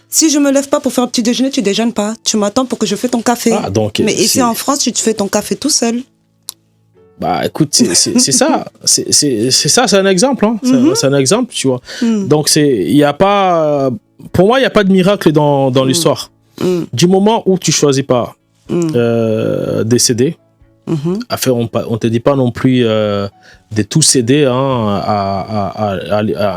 Si je me lève pas pour faire un petit déjeuner, tu déjeunes pas. Tu m'attends pour que je fasse ton café. Mais ici en France, tu te fais ton café tout seul. Bah écoute, c'est ça. C'est ça, c'est un exemple. Hein. C'est un exemple, tu vois. Donc, il y a pas... Pour moi, il n'y a pas de miracle dans l'histoire. Du moment où tu choisis pas décéder. Enfin, on te dit pas non plus de tout céder à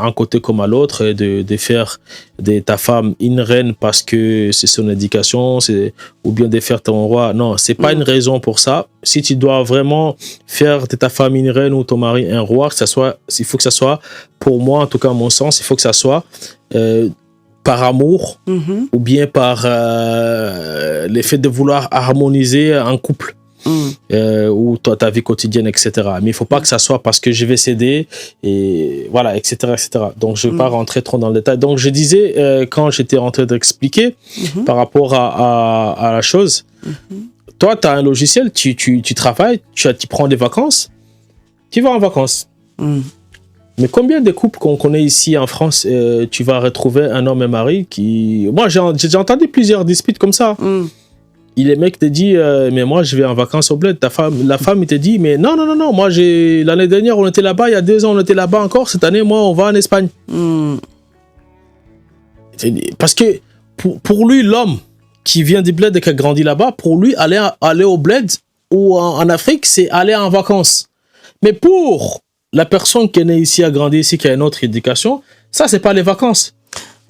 un côté comme à l'autre et de faire de ta femme une reine parce que c'est son éducation, ou bien de faire ton roi. Non, c'est pas une raison pour ça. Si tu dois vraiment faire de ta femme une reine ou ton mari un roi, il faut que ça soit, pour moi en tout cas à mon sens, il faut que ça soit par amour ou bien par l'effet de vouloir harmoniser un couple. Ou ta vie quotidienne, etc. Mais il ne faut pas que ça soit parce que je vais céder, et voilà, etc. etc. Donc, je ne vais pas rentrer trop dans le détail. Donc, je disais, quand j'étais en train d'expliquer par rapport à la chose, toi, tu as un logiciel, tu travailles, tu prends des vacances, tu vas en vacances. Mais combien de couples qu'on connaît ici en France, tu vas retrouver un homme et un mari qui... Moi, j'ai entendu plusieurs disputes comme ça. Les mecs te disent, mais moi, je vais en vacances au bled. La femme, il te dit, mais non, moi, l'année dernière, on était là-bas, il y a 2 ans, on était là-bas encore. Cette année, moi, on va en Espagne. Parce que pour lui, l'homme qui vient du bled et qui a grandi là-bas, pour lui, aller au bled ou en Afrique, c'est aller en vacances. Mais pour la personne qui est née ici, a grandi ici, qui a une autre éducation, ça, c'est pas les vacances.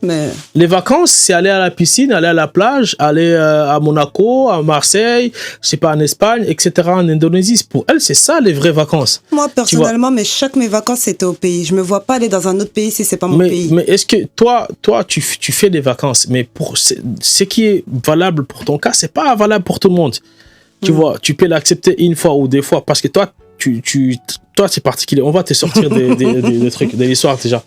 Mais... Les vacances, c'est aller à la piscine, aller à la plage, aller à Monaco, à Marseille, je sais pas, en Espagne, etc., en Indonésie. Pour elle, c'est ça les vraies vacances. Moi, personnellement, mes vacances, c'était au pays. Je me vois pas aller dans un autre pays si c'est pas mon pays. Mais est-ce que toi tu fais des vacances, mais pour ce qui est valable pour ton cas, c'est pas valable pour tout le monde. Tu vois, tu peux l'accepter une fois ou 2 fois parce que toi, c'est particulier. On va te sortir des trucs, de l'histoire déjà.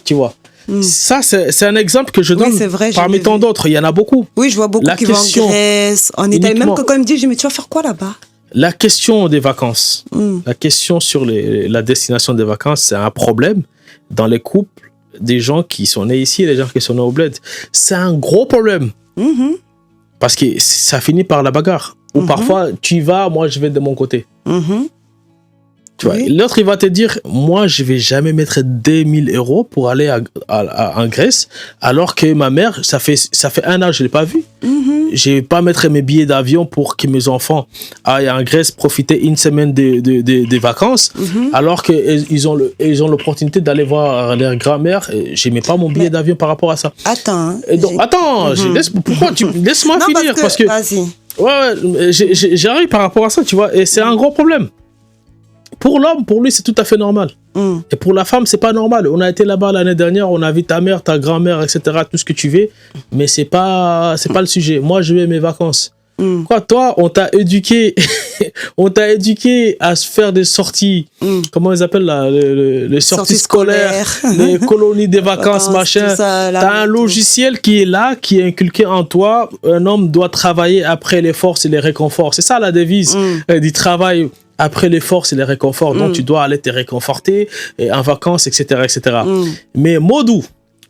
Tu vois. Ça, c'est un exemple que je donne parmi tant d'autres. Il y en a beaucoup. Oui, je vois beaucoup qui vont en Grèce, en Italie. Même quand ils me disent, mais tu vas faire quoi là-bas? La question des vacances, la question sur la destination des vacances, c'est un problème dans les couples des gens qui sont nés ici et les gens qui sont nés au bled. C'est un gros problème. Parce que ça finit par la bagarre. Ou parfois, tu y vas, moi je vais de mon côté. Tu vois, l'autre, il va te dire, moi, je vais jamais mettre 2000 € pour aller en Grèce, alors que ma mère, ça fait 1 an, je l'ai pas vue. Je vais pas mettre mes billets d'avion pour que mes enfants aillent en Grèce profiter une semaine des vacances, alors qu'ils ont l'opportunité d'aller voir leur grand-mère. Je mets pas mon billet d'avion par rapport à ça. Attends. Laisse-moi finir parce que vas-y. Ouais, j'arrive par rapport à ça, tu vois, et c'est un gros problème. Pour l'homme, pour lui, c'est tout à fait normal. Et pour la femme, c'est pas normal. On a été là-bas l'année dernière, on a vu ta mère, ta grand-mère, etc., tout ce que tu veux, mais c'est pas le sujet. Moi, je vais mes vacances. Quoi, toi, on t'a éduqué, à se faire des sorties, comment ils appellent là, les sorties scolaires, les colonies des vacances, machin. T'as un logiciel qui est là, qui est inculqué en toi. Un homme doit travailler après les forces et les réconforts. C'est ça la devise du travail. Après les forces et les réconforts, donc tu dois aller te réconforter en vacances, etc., etc. Mais Modou,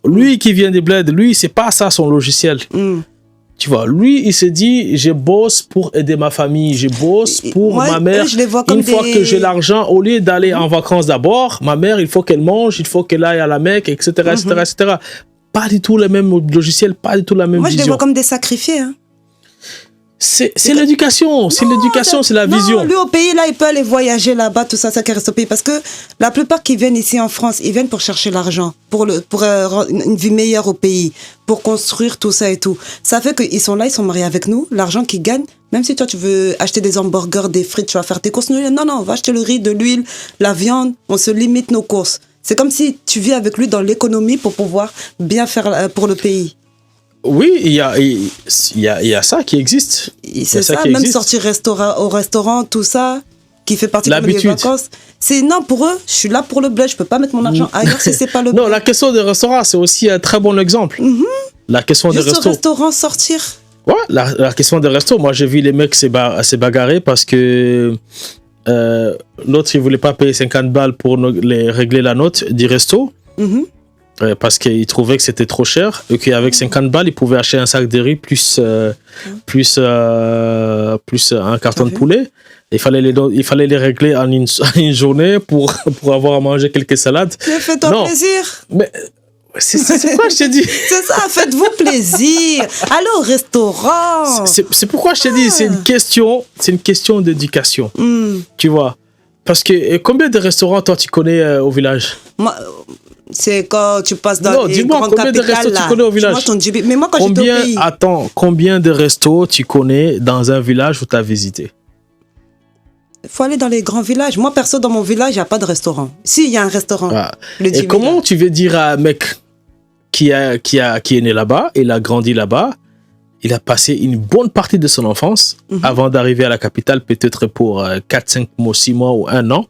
lui qui vient des bleds, lui, c'est pas ça son logiciel. Tu vois, lui, il se dit, je bosse pour aider ma famille, je bosse pour ma mère. Une fois que j'ai l'argent, au lieu d'aller en vacances d'abord, ma mère, il faut qu'elle mange, il faut qu'elle aille à la Mecque, etc., etc., etc. Pas du tout le même logiciel, pas du tout la même vision. Moi, je les vois comme des sacrifiés, hein. C'est l'éducation, c'est la vision. Lui au pays, là, il peut aller voyager là-bas, tout ça qui reste au pays. Parce que la plupart qui viennent ici en France, ils viennent pour chercher l'argent, pour une vie meilleure au pays, pour construire tout ça et tout. Ça fait qu'ils sont là, ils sont mariés avec nous, l'argent qu'ils gagnent, même si toi tu veux acheter des hamburgers, des frites, tu vas faire tes courses. Non, on va acheter le riz, de l'huile, la viande, on se limite nos courses. C'est comme si tu vis avec lui dans l'économie pour pouvoir bien faire pour le pays. Oui, il y a ça qui existe. C'est ça, même existe. Sortir au restaurant, tout ça, qui fait partie de mes vacances. C'est non, pour eux, je suis là pour le bled, je peux pas mettre mon argent ailleurs si c'est pas le bled. Non, la question des restaurants, c'est aussi un très bon exemple. La question des restos. Juste au restaurant, sortir. Ouais, la question des restos. Moi, j'ai vu les mecs se bagarrer parce que l'autre, il voulait pas payer 50 balles pour régler la note du resto. Parce qu'il trouvait que c'était trop cher et qu'avec 50 balles, il pouvait acheter un sac de riz plus un carton de poulet. Il fallait les régler en une journée pour avoir à manger quelques salades. Mais fais-toi plaisir. Mais c'est quoi je t'ai dit? C'est ça, faites-vous plaisir. Allez au restaurant. C'est pourquoi je t'ai dit, c'est une question d'éducation. Tu vois? Parce que combien de restaurants toi tu connais au village? Moi, c'est quand tu passes dans les grandes capitales. Combien de restos tu connais au village? Mais moi, quand j'étais au pays... Attends, combien de restos tu connais dans un village où tu as visité? Il faut aller dans les grands villages. Moi, perso, dans mon village, il n'y a pas de restaurant. Si, il y a un restaurant. Et comment tu veux dire à un mec qui est né là-bas, il a grandi là-bas, il a passé une bonne partie de son enfance avant d'arriver à la capitale, peut-être pour 4, 5 mois, 6 mois ou 1 an,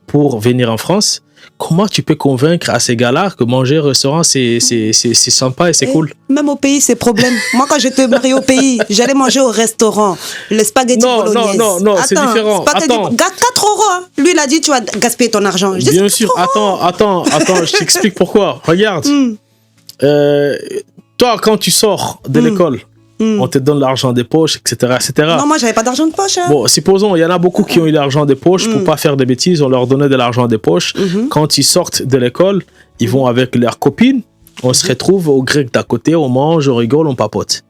pour venir en France. Comment tu peux convaincre à ces gars-là que manger au restaurant, c'est sympa et c'est cool? Même au pays, c'est problème. Moi, quand j'étais mariée au pays, j'allais manger au restaurant. Les spaghettis bolognaise. Non, c'est différent. Attends. 4 €. Hein. Lui, il a dit, tu vas gaspiller ton argent. Bien sûr. Attends, je t'explique pourquoi. Regarde. Toi, quand tu sors de l'école, on te donne l'argent des poches, etc., etc. Non, moi, j'avais pas d'argent de poche. Hein. Bon, supposons, il y en a beaucoup qui ont eu l'argent des poches pour pas faire de bêtises. On leur donnait de l'argent des poches. Quand ils sortent de l'école, ils vont avec leurs copines. On se retrouve au grec d'à côté, on mange, on rigole, on papote.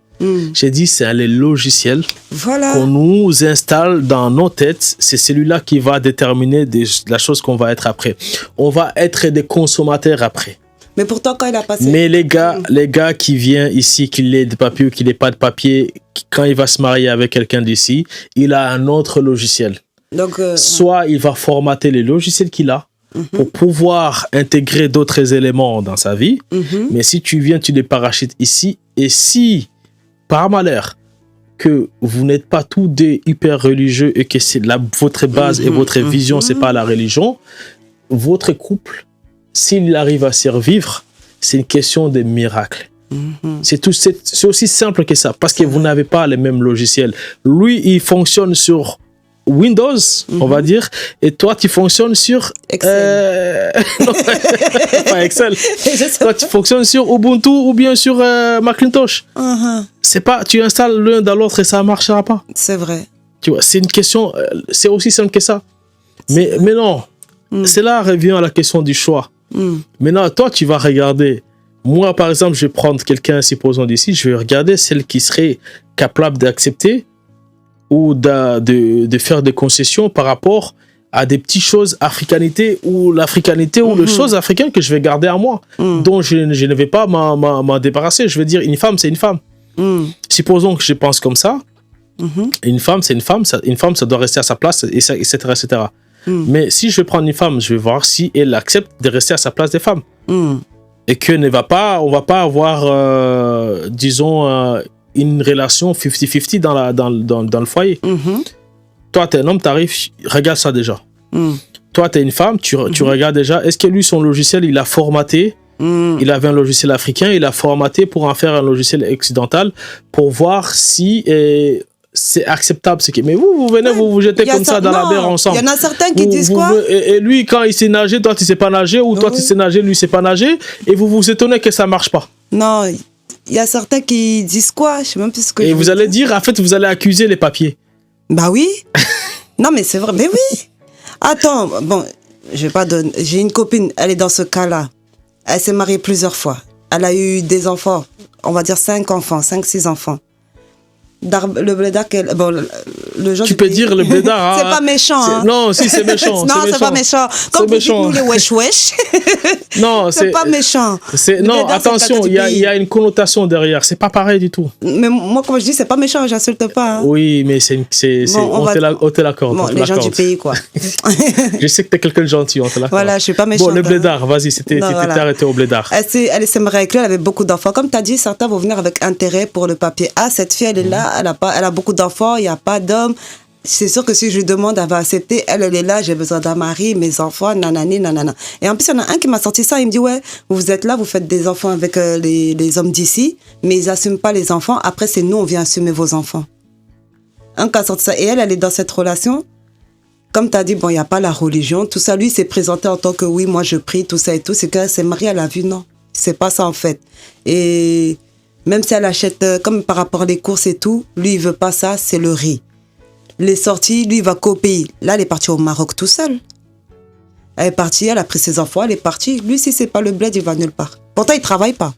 J'ai dit, c'est les logiciels qu'on nous installe dans nos têtes. C'est celui-là qui va déterminer la chose qu'on va être après. On va être des consommateurs après. Mais pourtant, quand il a passé... Mais les gars qui viennent ici, qu'il ait de papier ou qu'il n'ait pas de papier, quand il va se marier avec quelqu'un d'ici, il a un autre logiciel. Donc, soit il va formater les logiciels qu'il a pour pouvoir intégrer d'autres éléments dans sa vie. Mais si tu viens, tu les parachites ici. Et si, par malheur, que vous n'êtes pas tous des hyper religieux et que c'est votre base et votre vision, c'est pas la religion, votre couple, s'il arrive à survivre, c'est une question de miracle. C'est aussi simple que ça, parce que vous n'avez pas les mêmes logiciels. Lui, il fonctionne sur Windows, on va dire, et toi, tu fonctionnes sur... Excel. Non, pas Excel. Toi, tu fonctionnes sur Ubuntu ou bien sur Macintosh. C'est pas, tu installes l'un dans l'autre et ça ne marchera pas. C'est vrai. Tu vois, c'est une question, c'est aussi simple que ça. Mais non, cela revient à la question du choix. Maintenant, toi, tu vas regarder. Moi, par exemple, je vais prendre quelqu'un, supposons d'ici, je vais regarder celle qui serait capable d'accepter ou de faire des concessions par rapport à des petites choses africanité ou l'africanité ou les choses africaines que je vais garder à moi, dont je ne vais pas m'en débarrasser. Je veux dire, une femme, c'est une femme. Supposons que je pense comme ça. Une femme, c'est une femme. Une femme, ça doit rester à sa place, etc., etc. Mais si je vais prendre une femme, je vais voir si elle accepte de rester à sa place des femmes. Et qu'on ne va pas avoir, disons, une relation 50-50 dans le foyer. Toi, tu es un homme, tu arrives, regarde ça déjà. Toi, tu es une femme, tu regardes déjà, est-ce que lui, son logiciel, il a formaté, il avait un logiciel africain, il a formaté pour en faire un logiciel occidental, pour voir si... c'est acceptable. Mais vous venez, vous jetez comme ça dans la mer ensemble. Il y en a certains qui disent quoi? Et lui, quand il sait nager, toi, tu sais pas nager, ou toi, tu sais nager, lui, il sait pas nager, et vous vous étonnez que ça marche pas. Non, il y a certains qui disent quoi? Je sais même plus ce que et vous allez dire, en fait, vous allez accuser les papiers. Bah oui. Non, mais c'est vrai. Mais oui. Attends, bon, je vais pas donner. J'ai une copine, elle est dans ce cas-là. Elle s'est mariée plusieurs fois. Elle a eu des enfants, on va dire 5 enfants, 5-6 enfants. Le blédard, bon, le genre tu peux dire le blédard. C'est pas méchant. Hein. Non, si, c'est méchant. Non, c'est pas méchant. Comme vous dites, nous, les wesh. Non, c'est pas méchant. Non, attention, il y a une connotation derrière. C'est pas pareil du tout. Mais moi, comme je dis, c'est pas méchant, j'insulte pas. Hein. Oui, mais on te l'accorde. Bon, les gens du pays, quoi. Je sais que t'es quelqu'un de gentil, on te l'accorde. Voilà, je suis pas méchant. Bon, le blédard, vas-y, t'étais arrêté au blédard. Elle s'est mariée avec lui, elle avait beaucoup d'enfants. Comme tu as dit, certains vont venir avec intérêt pour le papier. Ah, cette fille, elle est là, elle a beaucoup d'enfants, il n'y a pas d'homme. C'est sûr que si je lui demande, elle va accepter. Elle est là, j'ai besoin d'un mari, mes enfants, nanani, nanana. Et en plus, il y en a un qui m'a sorti ça, il me dit, ouais, vous êtes là, vous faites des enfants avec les hommes d'ici, mais ils n'assument pas les enfants. Après, c'est nous, on vient assumer vos enfants. Un qui a sorti ça. Et elle est dans cette relation. Comme tu as dit, bon, il n'y a pas la religion, tout ça. Lui, il s'est présenté en tant que, oui, moi, je prie, tout ça et tout. C'est qu'elle s'est mariée à la vue, non. C'est pas ça, en fait. Et même si elle achète, comme par rapport aux courses et tout, lui, il veut pas ça, c'est le riz. Les sorties, lui, il va qu'au pays. Là, elle est partie au Maroc tout seul. Elle est partie, elle a pris ses enfants, elle est partie. Lui, si c'est pas le bled, il va nulle part. Pourtant, il travaille pas.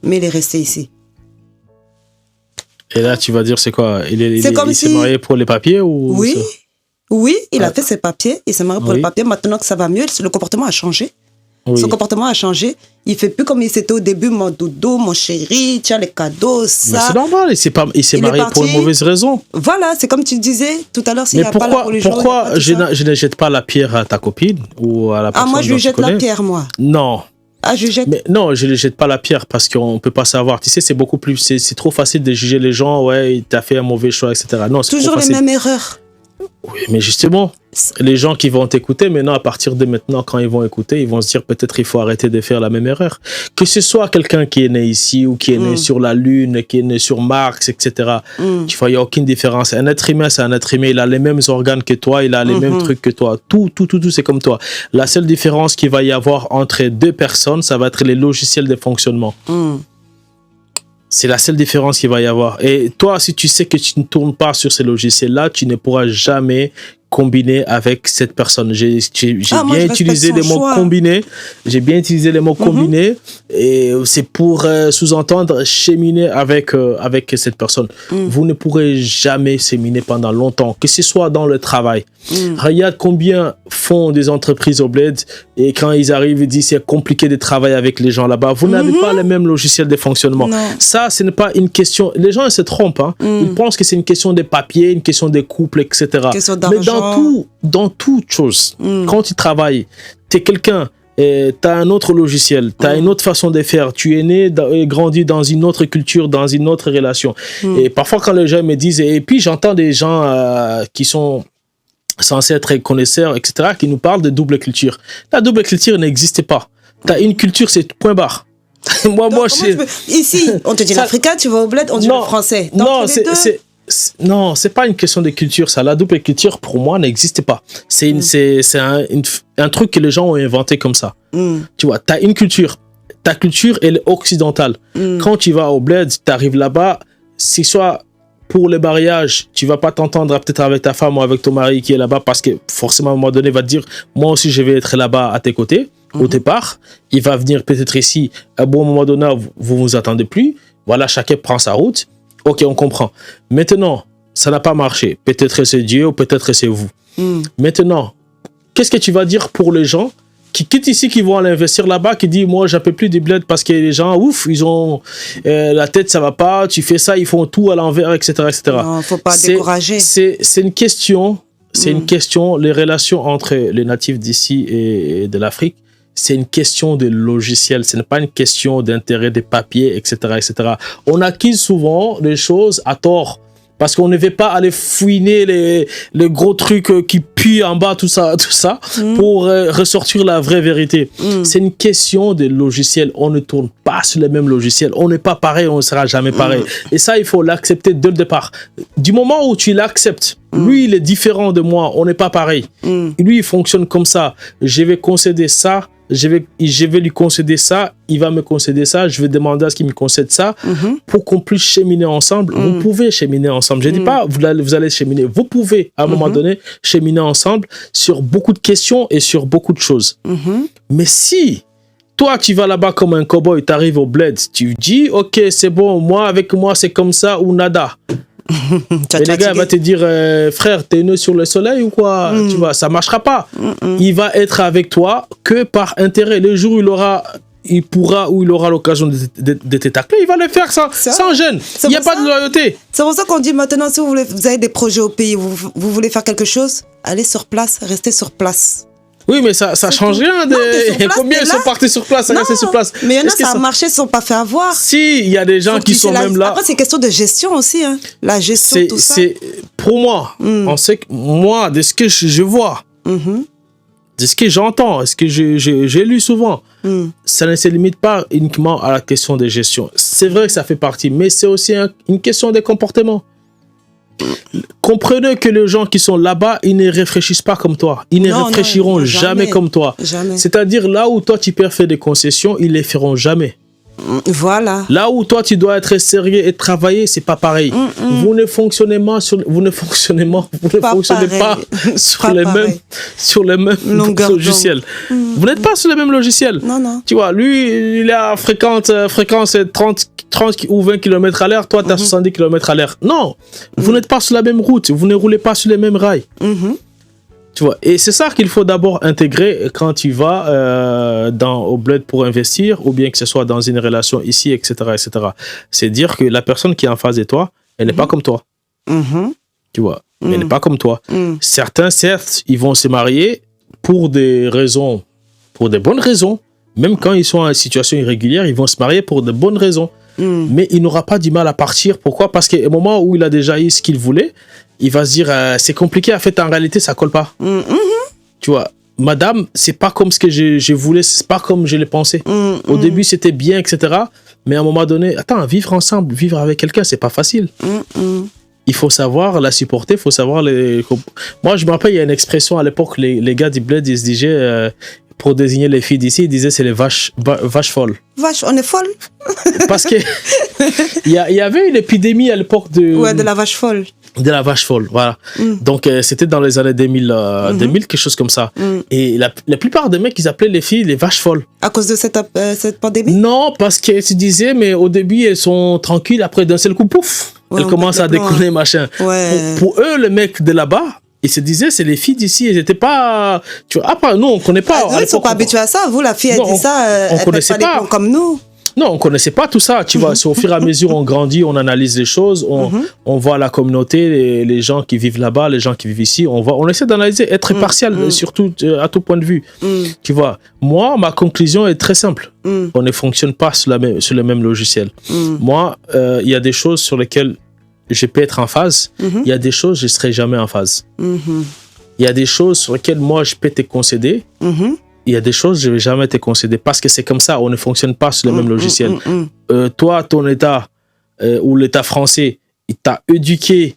Mais il est resté ici. Et là, tu vas dire, c'est quoi? Il s'est marié pour les papiers ou Oui. Oui, il a fait ses papiers, il s'est marié pour les papiers. Maintenant que ça va mieux, le comportement a changé. Oui. Son comportement a changé. Il ne fait plus comme il s'était au début, mon doudou, mon chéri, tiens les cadeaux, ça. Mais c'est normal, il s'est marié pour une mauvaise raison. Voilà, c'est comme tu disais tout à l'heure, s'il n'y a pas la religion. Pourquoi je ne jette pas la pierre à ta copine ou à la personne moi je lui jette la pierre, moi. Non. Ah, je jette. Mais non, je ne jette pas la pierre parce qu'on ne peut pas savoir. Tu sais, c'est beaucoup plus. C'est trop facile de juger les gens, ouais, tu as fait un mauvais choix, etc. Non, c'est toujours les mêmes erreurs. Oui, mais justement, les gens qui vont t'écouter, maintenant, à partir de maintenant, quand ils vont écouter, ils vont se dire peut-être il faut arrêter de faire la même erreur. Que ce soit quelqu'un qui est né ici ou qui est né sur la Lune, qui est né sur Mars, etc. Tu vois, il n'y a aucune différence. Un être humain, c'est un être humain. Il a les mêmes organes que toi, il a les mêmes trucs que toi. Tout, c'est comme toi. La seule différence qu'il va y avoir entre deux personnes, ça va être les logiciels de fonctionnement. C'est la seule différence qu'il va y avoir. Et toi, si tu sais que tu ne tournes pas sur ces logiciels-là, tu ne pourras jamais combiner avec cette personne. J'ai bien utilisé les mots combiner. J'ai bien utilisé les mots combiner. Et c'est pour sous-entendre cheminer avec cette personne. Vous ne pourrez jamais cheminer pendant longtemps, que ce soit dans le travail. Regarde combien font des entreprises au bled et quand ils arrivent, ils disent c'est compliqué de travailler avec les gens là-bas. Vous n'avez pas le même logiciel de fonctionnement. Non. Ça, ce n'est pas une question... Les gens ils se trompent. Hein. Ils pensent que c'est une question de papier, une question de couple, etc. Mais dans toute chose, quand tu travailles, tu es quelqu'un... Tu as un autre logiciel, tu as une autre façon de faire, tu es né et grandi dans une autre culture, dans une autre relation. Et parfois quand les gens me disent, et puis j'entends des gens qui sont censés être connaisseurs, etc., qui nous parlent de double culture. La double culture n'existe pas. Tu as une culture, c'est point barre. Ici, on te dit l'africain, tu vas au bled, on dit le français. Non, c'est pas une question de culture, ça. La double culture, pour moi, n'existe pas. C'est un truc que les gens ont inventé comme ça. Tu vois, t'as une culture. Ta culture, elle est occidentale. Quand tu vas au bled, tu arrives là-bas, si soit pour le mariage, tu vas pas t'entendre peut-être avec ta femme ou avec ton mari qui est là-bas parce que forcément, à un moment donné, il va te dire, moi aussi, je vais être là-bas à tes côtés. Au départ, il va venir peut-être ici. À un bon moment donné, vous vous attendez plus. Voilà, chacun prend sa route. Ok, on comprend. Maintenant, ça n'a pas marché. Peut-être c'est Dieu ou peut-être c'est vous. Maintenant, qu'est-ce que tu vas dire pour les gens qui quittent ici, qui vont aller investir là-bas, qui disent, moi, j'en peux plus du bled parce que les gens, ouf, ils ont la tête, ça va pas, tu fais ça, ils font tout à l'envers, etc., etc. Non, faut pas décourager. C'est une question, les relations entre les natifs d'ici et de l'Afrique, c'est une question de logiciel, ce n'est pas une question d'intérêt des papiers, etc., etc. On acquise souvent les choses à tort parce qu'on ne veut pas aller fouiner les gros trucs qui puent en bas, tout ça, pour ressortir la vraie vérité. C'est une question de logiciel. On ne tourne pas sur les mêmes logiciels. On n'est pas pareil, on ne sera jamais pareil. Et ça, il faut l'accepter dès le départ. Du moment où tu l'acceptes, lui, il est différent de moi, on n'est pas pareil. Lui, il fonctionne comme ça. Je vais concéder ça. Je vais lui concéder ça, il va me concéder ça, je vais demander à ce qu'il me concède ça pour qu'on puisse cheminer ensemble. Vous pouvez cheminer ensemble. Je ne dis pas vous allez cheminer. Vous pouvez, à un moment donné, cheminer ensemble sur beaucoup de questions et sur beaucoup de choses. Mais si toi, tu vas là-bas comme un cow-boy, tu arrives au bled, tu dis, ok, c'est bon, moi, avec moi, c'est comme ça ou nada. Et les gars, il va te dire, frère, t'es né sur le soleil ou quoi? Tu vois, ça marchera pas. Il va être avec toi que par intérêt. Le jour où il pourra ou il aura l'occasion de te tacler, il va le faire sans gêne. Il n'y a pas de loyauté. C'est pour ça qu'on dit maintenant, si vous avez des projets au pays, vous voulez faire quelque chose, allez sur place, restez sur place. Oui, mais ça change rien. Combien ils sont partis sur place, rester sur place? Mais il y en a, ça a marché, ils ne sont pas fait avoir. Si, il y a des gens qui sont même là. Après, c'est question de gestion aussi. Hein. La gestion, tout ça. Pour moi, on sait que moi, de ce que je vois, de ce que j'entends, ce que j'ai lu souvent, ça ne se limite pas uniquement à la question de gestion. C'est vrai que ça fait partie, mais c'est aussi une question de comportement. Comprenez que les gens qui sont là-bas, ils ne réfléchissent pas comme toi. Ils ne réfléchiront jamais comme toi. C'est-à-dire là où toi tu peux faire des concessions, ils ne les feront jamais. Voilà. Là où toi tu dois être sérieux et travailler, c'est pas pareil. Vous ne fonctionnez pas sur les mêmes logiciels. Vous n'êtes pas sur les mêmes logiciels. Non. Tu vois, lui, il a fréquence 30 ou 20 km à l'heure, toi tu as 70 km à l'heure. Non, vous n'êtes pas sur la même route, vous ne roulez pas sur les mêmes rails. Tu vois, et c'est ça qu'il faut d'abord intégrer quand tu vas au bled pour investir, ou bien que ce soit dans une relation ici, etc. etc. C'est dire que la personne qui est en face de toi, elle n'est pas comme toi. Tu vois, elle n'est pas comme toi. Certains, certes, ils vont se marier pour des raisons, pour des bonnes raisons. Même quand ils sont en situation irrégulière, ils vont se marier pour de bonnes raisons. Mais il n'aura pas du mal à partir. Pourquoi? Parce qu'au moment où il a déjà eu ce qu'il voulait, il va se dire c'est compliqué. En fait, en réalité, ça colle pas. Tu vois, madame, c'est pas comme ce que je voulais, c'est pas comme je l'ai pensé. Au début, c'était bien, etc. Mais à un moment donné, attends, vivre ensemble, vivre avec quelqu'un, c'est pas facile. Il faut savoir la supporter, il faut savoir les. Moi, je me rappelle, il y a une expression à l'époque, les gars du bled, ils se disaient. Pour désigner les filles d'ici, ils disaient c'est les vaches folles. Vache, on est folle. Parce que il y avait une épidémie à l'époque de la vache folle. De la vache folle, voilà. Donc c'était dans les années 2000, 2000 quelque chose comme ça. Et la plupart des mecs, ils appelaient les filles les vaches folles. À cause de cette pandémie? Non, parce que tu disais, mais au début, elles sont tranquilles, après d'un seul coup, pouf, elles commencent à déconner, machin. Pour eux, les mecs de là-bas, ils se disaient, c'est les filles d'ici, elles n'étaient pas. Tu vois, après, nous, on ne connaît pas. Ils ne sont pas habitués à ça. Vous, la fille, elle dit ça, on ne connaissait pas. Comme nous. Non, on ne connaissait pas tout ça. Tu vois, c'est au fur et à mesure, on grandit, on analyse les choses, on voit la communauté, les gens qui vivent là-bas, les gens qui vivent ici. On essaie d'analyser, être impartial, surtout à tout point de vue. Tu vois, moi, ma conclusion est très simple. On ne fonctionne pas sur le même logiciel. Moi, il y a des choses sur lesquelles je peux être en phase. Il y a des choses, je ne serai jamais en phase. Il y a des choses sur lesquelles moi, je peux te concéder. Il y a des choses, je ne vais jamais te concéder. Parce que c'est comme ça, on ne fonctionne pas sur le même logiciel. Toi, ton État, ou l'État français, il t'a éduqué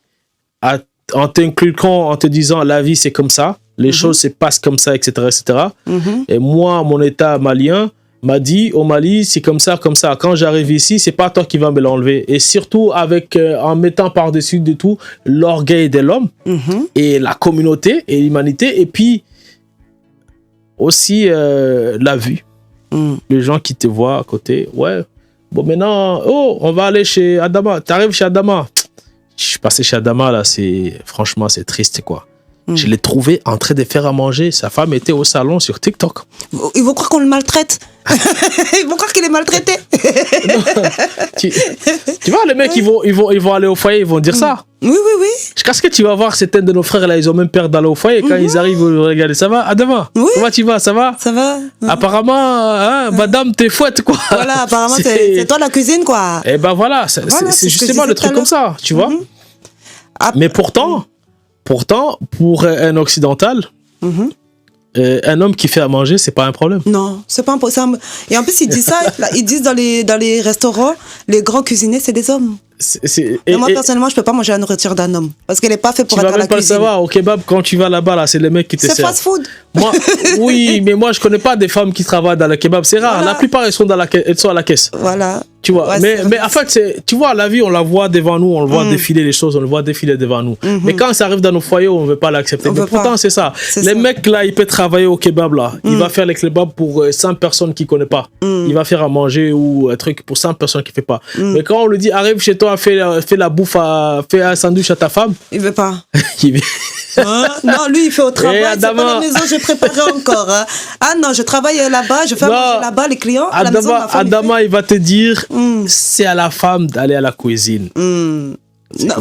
en t'inculquant, en te disant la vie, c'est comme ça. Les choses se passent comme ça, etc. etc. Et moi, mon État malien, m'a dit au Mali, c'est comme ça, comme ça. Quand j'arrive ici, c'est pas toi qui vas me l'enlever. Et surtout en mettant par-dessus de tout l'orgueil de l'homme et la communauté et l'humanité. Et puis aussi la vue. Les gens qui te voient à côté. Ouais. Bon, maintenant, on va aller chez Adama. T'arrives chez Adama. Je suis passé chez Adama, là. Franchement, c'est triste, quoi. Je l'ai trouvé en train de faire à manger. Sa femme était au salon sur TikTok. Ils vont croire qu'on le maltraite. Ils vont croire qu'il est maltraité. tu vois, les mecs, ils vont aller au foyer, ils vont dire ça. Oui. Jusqu'à ce que tu vas voir certains de nos frères, là, ils ont même peur d'aller au foyer. Quand ils arrivent, ils vont regarder. Ça va, Adama? Comment tu vas? Ça va? Ça va. Apparemment, madame, t'es fouette, quoi. Voilà, apparemment, c'est toi la cuisine, quoi. Et ben voilà, c'est justement le truc comme ça, tu vois. Mais pourtant, pour un occidental, un homme qui fait à manger, c'est pas un problème. Non, c'est pas un problème. Et en plus, ils disent ça, ils disent dans les restaurants, les grands cuisiniers, c'est des hommes. Et moi, personnellement, je peux pas manger la nourriture d'un homme. Parce qu'elle n'est pas faite pour être à la cuisine. Tu vas même pas le savoir. Au kebab, quand tu vas là-bas, là, c'est les mecs qui te servent. C'est fast food. Moi, oui, mais moi, je connais pas des femmes qui travaillent dans le kebab. C'est rare. Voilà. La plupart, elles sont à la caisse. Voilà. Tu vois, Ouais, mais en fait, tu vois, la vie, on la voit devant nous, on le voit défiler les choses, on le voit défiler devant nous. Mais quand ça arrive dans nos foyers, on ne veut pas l'accepter. Mais pourtant, c'est ça. Les mecs, là, ils peuvent travailler au kebab, là. Il va faire les kebabs pour 100 personnes qu'il ne connaît pas. Il va faire à manger ou un truc pour 100 personnes qu'il ne fait pas. Mais quand on lui dit, arrive chez toi, fais la bouffe, fais un sandwich à ta femme. Il ne veut pas. Non, lui, il fait au travail. C'est pas à la maison, je préparais encore. Hein. Ah non, je travaille là-bas, je fais manger là-bas, les clients. À la maison, Adama, il va te dire, c'est à la femme d'aller à la cuisine. Non,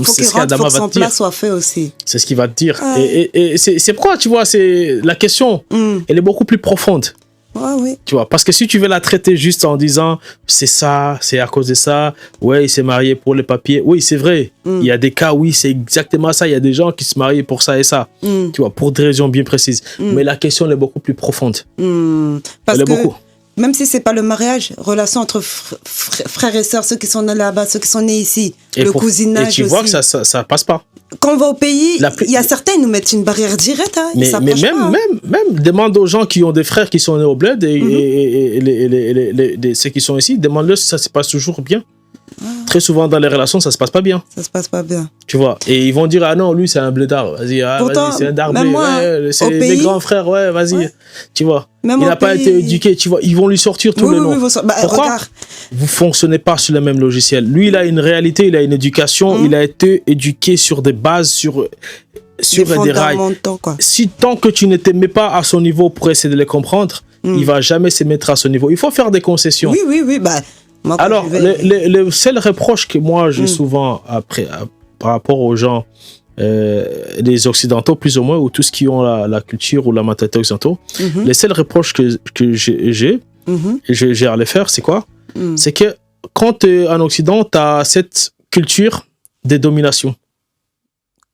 faut qu'il rentre, faut que son plat soit fait aussi. C'est ce qu'il va te dire. Et c'est pourquoi, tu vois, la question, elle est beaucoup plus profonde. Oui. Tu vois, parce que si tu veux la traiter juste en disant c'est ça, c'est à cause de ça, ouais, il s'est marié pour les papiers, oui, c'est vrai. Il y a des cas, oui, c'est exactement ça. Il y a des gens qui se marient pour ça et ça, tu vois, pour des raisons bien précises. Mais la question, elle est beaucoup plus profonde. Parce que même si c'est pas le mariage, relation entre frères et sœurs, ceux qui sont nés là-bas, ceux qui sont nés ici, le cousinage. Et tu vois que ça passe pas. Quand on va au pays, il y a certains, ils nous mettent une barrière directe. Hein, mais même, demande aux gens qui ont des frères qui sont nés au bled et ceux qui sont ici, demande-leur si ça se passe toujours bien. Très souvent dans les relations, ça se passe pas bien. Ça se passe pas bien. Tu vois, et ils vont dire ah non, lui c'est un blédard, vas-y, c'est un darbé, c'est mes grands frères, ouais, vas-y, tu vois. Même il n'a pas été éduqué, tu vois, ils vont lui sortir tous les noms. Pourquoi vous fonctionnez pas sur le même logiciel? Lui, il a une réalité, il a une éducation, il a été éduqué sur des bases, sur des rails. Si tant que tu ne te mets pas à son niveau pour essayer de les comprendre, il va jamais se mettre à son niveau. Il faut faire des concessions. Oui. Alors, le seul reproche que moi j'ai souvent par rapport aux gens, les occidentaux plus ou moins, ou tous qui ont la culture ou la mentalité occidentale, les seuls reproches que j'ai à les faire, c'est quoi? C'est que quand tu es en Occident, tu as cette culture de domination,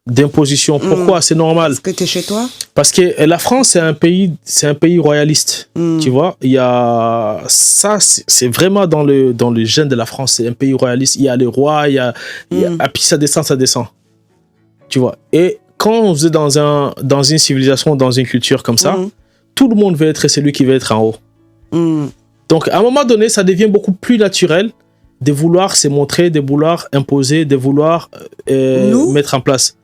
d'imposition. Pourquoi? C'est normal. Parce que tu es chez toi? Parce que la France, c'est un pays royaliste. Tu vois, il y a ça, c'est vraiment dans le gène de la France. C'est un pays royaliste. Il y a les rois, et puis ça descend. Tu vois. Et quand vous êtes dans une civilisation, dans une culture comme ça, tout le monde veut être celui qui veut être en haut. Donc, à un moment donné, ça devient beaucoup plus naturel de vouloir se montrer, de vouloir imposer, de vouloir mettre en place.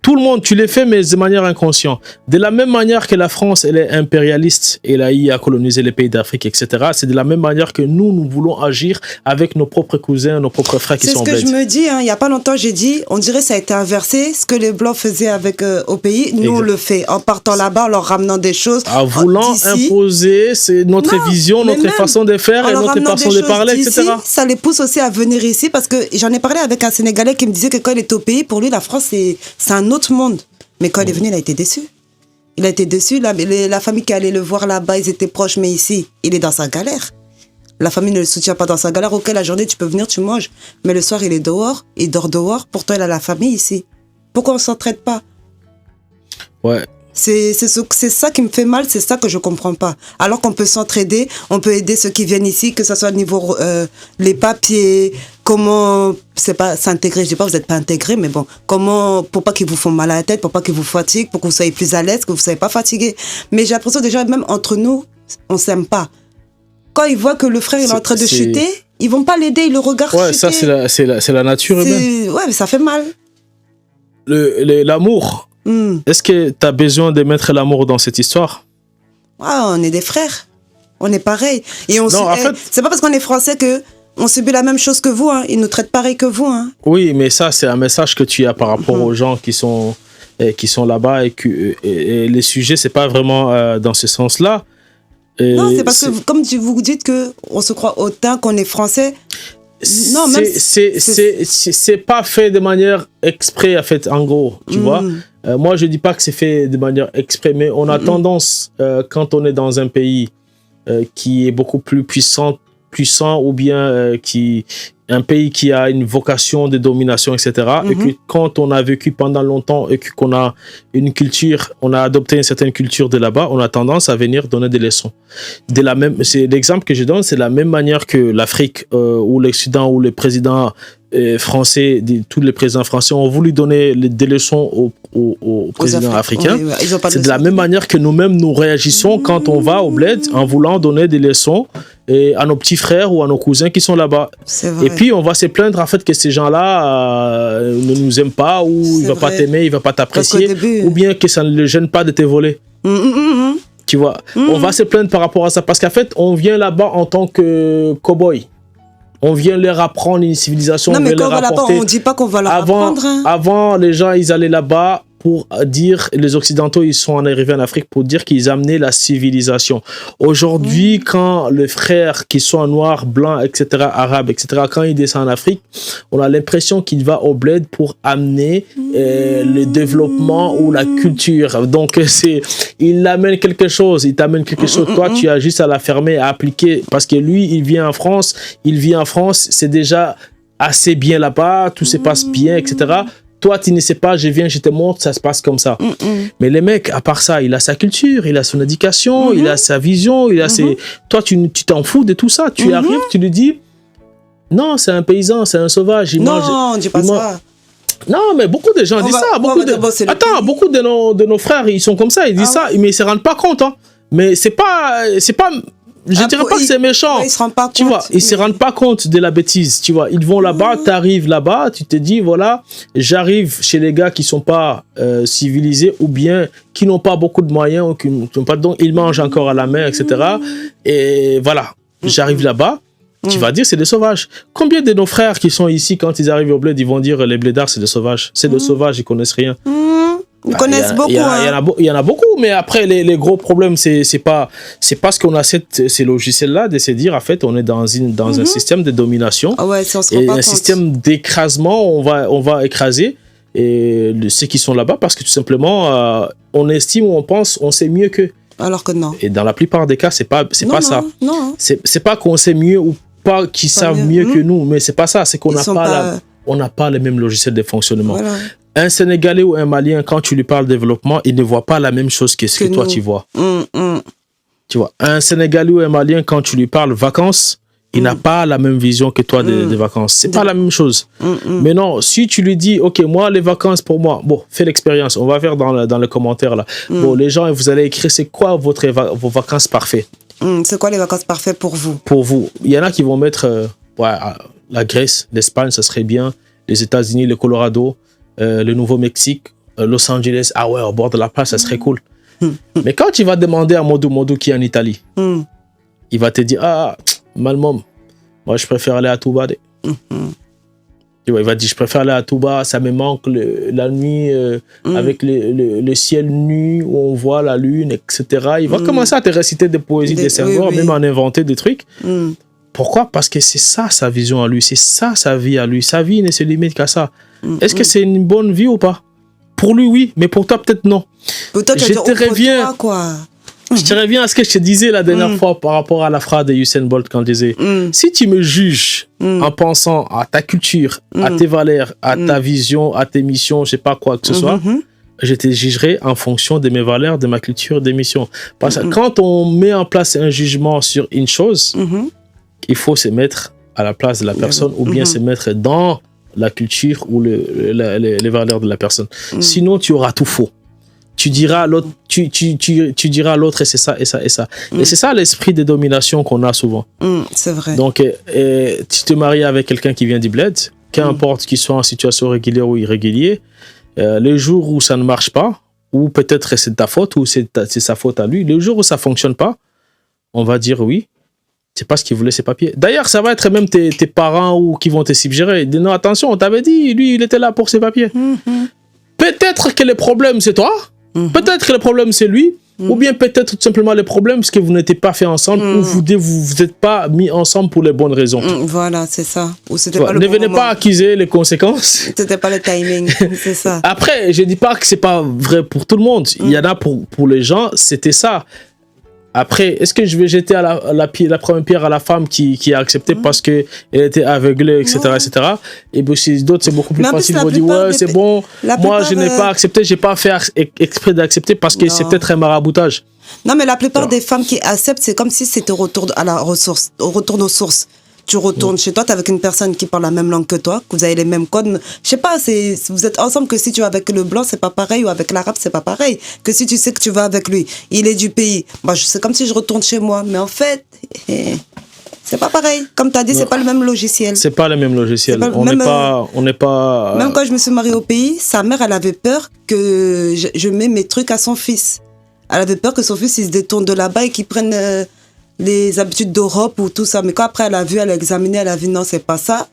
Tout le monde, tu les fais, mais de manière inconsciente. De la même manière que la France, elle est impérialiste, elle a eu à coloniser les pays d'Afrique, etc. C'est de la même manière que nous voulons agir avec nos propres cousins, nos propres frères qui sont bleds. C'est ce que je me dis. Il n'y a pas longtemps, j'ai dit, on dirait que ça a été inversé. Ce que les Blancs faisaient au pays, nous, on le fait. En partant là-bas, en leur ramenant des choses. En voulant imposer notre vision, notre façon de faire et notre façon de parler, etc. Ça les pousse aussi à venir ici parce que j'en ai parlé avec un Sénégalais qui me disait que quand il était au pays, pour lui, la France, c'est un autre monde. Mais quand il est venu, il a été déçu. Il a été déçu. La famille qui allait le voir là-bas, ils étaient proches, mais ici, il est dans sa galère. La famille ne le soutient pas dans sa galère. Ok, la journée, tu peux venir, tu manges. Mais le soir, il est dehors, il dort dehors. Pourtant, il a la famille ici. Pourquoi on ne s'entraide pas? Ouais. C'est ça qui me fait mal, c'est ça que je ne comprends pas. Alors qu'on peut s'entraider, on peut aider ceux qui viennent ici, que ce soit au niveau les papiers, comment s'intégrer. Je ne dis pas que vous n'êtes pas intégré, mais bon, comment, pour pas qu'ils vous font mal à la tête, pour pas qu'ils vous fatiguent, pour que vous soyez plus à l'aise, que vous ne soyez pas fatigué. Mais j'ai l'impression déjà, même entre nous, on ne s'aime pas. Quand ils voient que le frère est en train de chuter, ils ne vont pas l'aider, ils le regardent chuter. Ça, c'est la nature humaine. Ouais, mais ça fait mal. L'amour. Est-ce que tu as besoin de mettre l'amour dans cette histoire? On est des frères. On est pareil. Et c'est pas parce qu'on est français que on subit la même chose que vous. Hein. Ils nous traitent pareil que vous. Hein. Oui, mais ça, c'est un message que tu as par rapport aux gens qui sont là-bas et les sujets, c'est pas vraiment dans ce sens-là. Non, c'est parce que, comme vous dites qu'on se croit autant qu'on est français. Non, même c'est pas fait de manière exprès, en fait, en gros, tu vois. Moi, je dis pas que c'est fait de manière exprès, mais on a tendance, quand on est dans un pays qui est beaucoup plus puissant ou bien un pays qui a une vocation de domination, etc. Et que quand on a vécu pendant longtemps et qu'on a une culture, on a adopté une certaine culture de là-bas, on a tendance à venir donner des leçons. C'est l'exemple que je donne, c'est la même manière que l'Afrique ou l'Occident ou les présidents français, tous les présidents français ont voulu donner des leçons aux présidents africains. C'est de la même manière que nous-mêmes nous réagissons quand on va au bled en voulant donner des leçons et à nos petits frères ou à nos cousins qui sont là-bas. Et puis, on va se plaindre en fait que ces gens-là ne nous aiment pas, ou il ne va pas t'aimer, il ne va pas t'apprécier, ou bien que ça ne le gêne pas de te voler. Tu vois, on va se plaindre par rapport à ça, parce qu'en fait, on vient là-bas en tant que cow-boy. On vient leur apprendre une civilisation. Non, mais quand on va là-bas, on ne dit pas qu'on va leur apprendre. Hein. Avant, les gens, ils allaient là-bas pour dire, les Occidentaux, ils sont arrivés en Afrique pour dire qu'ils amenaient la civilisation. Aujourd'hui, quand les frères qui sont noirs, blancs, etc., arabes, etc., quand ils descendent en Afrique, on a l'impression qu'il va au bled pour amener le développement ou la culture. Donc, il amène quelque chose, il t'amène quelque chose. Toi, tu as juste à la fermer, à appliquer, parce que lui, il vit en France, c'est déjà assez bien là-bas, tout se passe bien, etc., toi, tu ne sais pas, je viens, je te montre, ça se passe comme ça. Mais les mecs, à part ça, il a sa culture, il a son éducation, il a sa vision, il a ses... Toi, tu t'en fous de tout ça. Tu arrives, tu lui dis, non, c'est un paysan, c'est un sauvage. Non, dis pas ça. Non, mais beaucoup de gens disent ça. Beaucoup de nos frères, ils sont comme ça, ils disent ça, mais ils ne se rendent pas compte. Hein. Mais c'est pas je ne dirais pas que c'est méchant. Ils se rendent pas compte. Tu vois, ils se rendent pas compte de la bêtise. Tu vois, ils vont là-bas, tu arrives là-bas, tu te dis, voilà, j'arrive chez les gars qui sont pas civilisés, ou bien qui n'ont pas beaucoup de moyens, ou qui n'ont pas de dons, ils mangent encore à la main, etc. Et voilà, j'arrive là-bas. Tu vas dire, c'est des sauvages. Combien de nos frères qui sont ici, quand ils arrivent au bled, ils vont dire, les blédards, c'est des sauvages. C'est des sauvages, ils connaissent rien. Ils connaissent beaucoup. Il y en a beaucoup, mais après, les gros problèmes, c'est parce qu'on a ces logiciels-là de se dire, en fait, on est dans un système de domination. Ah ouais, si on se rend et pas un compte. système d'écrasement, on va écraser ceux qui sont là-bas, parce que tout simplement, on estime ou on pense, on sait mieux qu'eux. Alors que non. Et dans la plupart des cas, c'est pas ça. Non. C'est pas qu'on sait mieux ou pas qu'ils savent mieux que nous, mais c'est pas ça. C'est qu'on n'a pas les mêmes logiciels de fonctionnement. Voilà. Un Sénégalais ou un Malien, quand tu lui parles développement, il ne voit pas la même chose que ce que toi tu vois. Tu vois, un Sénégalais ou un Malien, quand tu lui parles vacances, il n'a pas la même vision que toi des vacances. C'est pas la même chose. Mais non, si tu lui dis, ok, moi, les vacances pour moi, bon, fais l'expérience, on va faire dans les commentaires là. Bon, les gens, vous allez écrire, c'est quoi vos vacances parfaites? C'est quoi les vacances parfaites pour vous? Pour vous. Il y en a qui vont mettre la Grèce, l'Espagne, ça serait bien, les États-Unis, le Colorado, le Nouveau-Mexique, Los Angeles, ah ouais, au bord de la plage, ça serait cool. Mais quand tu vas demander à Modou qui est en Italie, il va te dire, Malmom, moi je préfère aller à Touba. Tu vois, il va dire, je préfère aller à Touba, ça me manque la nuit avec le ciel nu où on voit la lune, etc. Il va commencer à te réciter des poésies, des Senghor, même en inventer des trucs. Pourquoi? Parce que c'est ça sa vision à lui, c'est ça sa vie à lui. Sa vie ne se limite qu'à ça. Est-ce que c'est une bonne vie ou pas? Pour lui, oui, mais pour toi, peut-être non. Pour toi, je te reviens à ce que je te disais la dernière fois par rapport à la phrase de Usain Bolt quand il disait si tu me juges en pensant à ta culture, à tes valeurs, à ta vision, à tes missions, je sais pas quoi que ce soit, je te jugerai en fonction de mes valeurs, de ma culture, des missions. Parce que quand on met en place un jugement sur une chose, il faut se mettre à la place de la personne ou bien se mettre dans la culture ou les valeurs de la personne. Sinon, tu auras tout faux. Tu diras à l'autre, tu diras à l'autre, et c'est ça, et ça, et ça. Et c'est ça l'esprit de domination qu'on a souvent. C'est vrai. Donc, tu te maries avec quelqu'un qui vient du bled, qu'importe qu'il soit en situation régulière ou irrégulière, les jours où ça ne marche pas, ou peut-être c'est ta faute, ou c'est sa faute à lui, les jours où ça ne fonctionne pas, on va dire oui, c'est pas ce qu'il voulait, ses papiers. D'ailleurs, ça va être même tes parents ou qui vont te suggérer. Non, attention, on t'avait dit, lui, il était là pour ses papiers. Peut-être que le problème, c'est toi. Peut-être que le problème, c'est lui. Ou bien peut-être tout simplement le problème, c'est que vous n'étiez pas fait ensemble ou vous n'êtes pas mis ensemble pour les bonnes raisons. Voilà, c'est ça. Ou c'était pas ne venez pas accuser les conséquences. C'était pas le timing, c'est ça. Après, je dis pas que c'est pas vrai pour tout le monde. Il y en a pour les gens, c'était ça. Après, est-ce que je vais jeter la première pierre à la femme qui a accepté parce qu'elle était aveuglée, etc. etc. Et puis d'autres, c'est beaucoup plus facile. Ils vont dire, ouais, c'est bon. Moi, je n'ai pas accepté, je n'ai pas fait exprès d'accepter parce que c'est peut-être un maraboutage. Non, mais la plupart des femmes qui acceptent, c'est comme si c'était retour aux sources. Tu retournes chez toi, tu es avec une personne qui parle la même langue que toi, que vous avez les mêmes codes. Je sais pas, vous êtes ensemble, que si tu vas avec le blanc, c'est pas pareil, ou avec l'arabe, c'est pas pareil. Que si tu sais que tu vas avec lui, il est du pays. Bah, c'est comme si je retourne chez moi. Mais en fait, C'est pas pareil. Comme tu as dit, c'est pas le même logiciel. C'est pas le même logiciel. On n'est pas. Même quand je me suis mariée au pays, sa mère, elle avait peur que je mets mes trucs à son fils. Elle avait peur que son fils, il se détourne de là-bas et qu'il prenne les habitudes d'Europe ou tout ça. Mais quand après, elle a examiné, elle a vu non, c'est pas ça.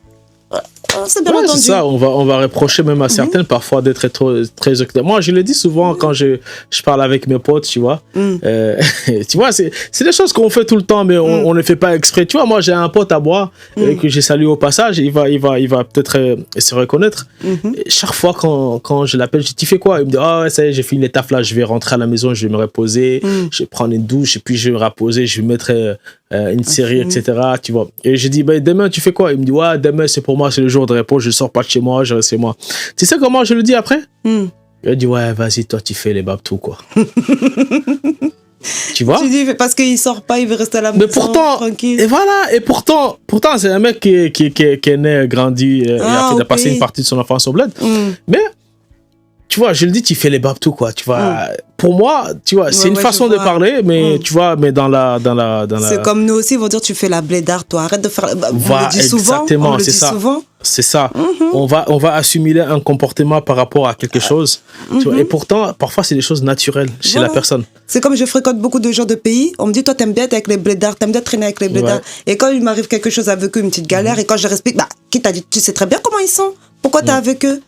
C'est bien entendu. C'est ça, on va reprocher même à certaines parfois d'être très occidentaux. Moi, je le dis souvent quand je parle avec mes potes, tu vois. Tu vois, c'est des choses qu'on fait tout le temps, mais on ne fait pas exprès. Tu vois, moi, j'ai un pote à moi que j'ai salué au passage. Il va peut-être se reconnaître. Et chaque fois quand je l'appelle, je dis, tu fais quoi? Il me dit, ah, ça y est, j'ai fini les tafs là, je vais rentrer à la maison, je vais me reposer, je vais prendre une douche et puis je vais me reposer, je vais mettre une série, etc. Tu vois. Et je dis, bah, demain, tu fais quoi? Il me dit, ouais, demain, c'est pour moi, c'est le jour de repos, je sors pas de chez moi, je reste chez moi. Tu sais comment je le dis après? Il dit, ouais, vas-y, toi, tu fais les babtous, quoi. Tu vois? Tu dis, parce qu'il sort pas, il veut rester à la maison, tranquille. Et voilà, et pourtant, c'est un mec qui est né, grandi, il a passé une partie de son enfance au bled. Mais, tu vois, je le dis, tu fais les babtous, quoi. Tu vois, pour moi, tu vois, c'est une façon de parler, mais tu vois, mais dans la. C'est comme nous aussi, ils vont dire, tu fais la blédarde, toi, arrête de faire. Voilà, exactement, c'est ça. C'est ça. On va assimiler un comportement par rapport à quelque chose. Tu vois, et pourtant, parfois, c'est des choses naturelles chez la personne. C'est comme je fréquente beaucoup de gens de pays, on me dit, toi, t'aimes bien être avec les blédards, t'aimes bien traîner avec les blédards. Et quand il m'arrive quelque chose avec eux, une petite galère, et quand je respecte, bah, qui t'a dit, tu sais très bien comment ils sont. Pourquoi t'es avec eux?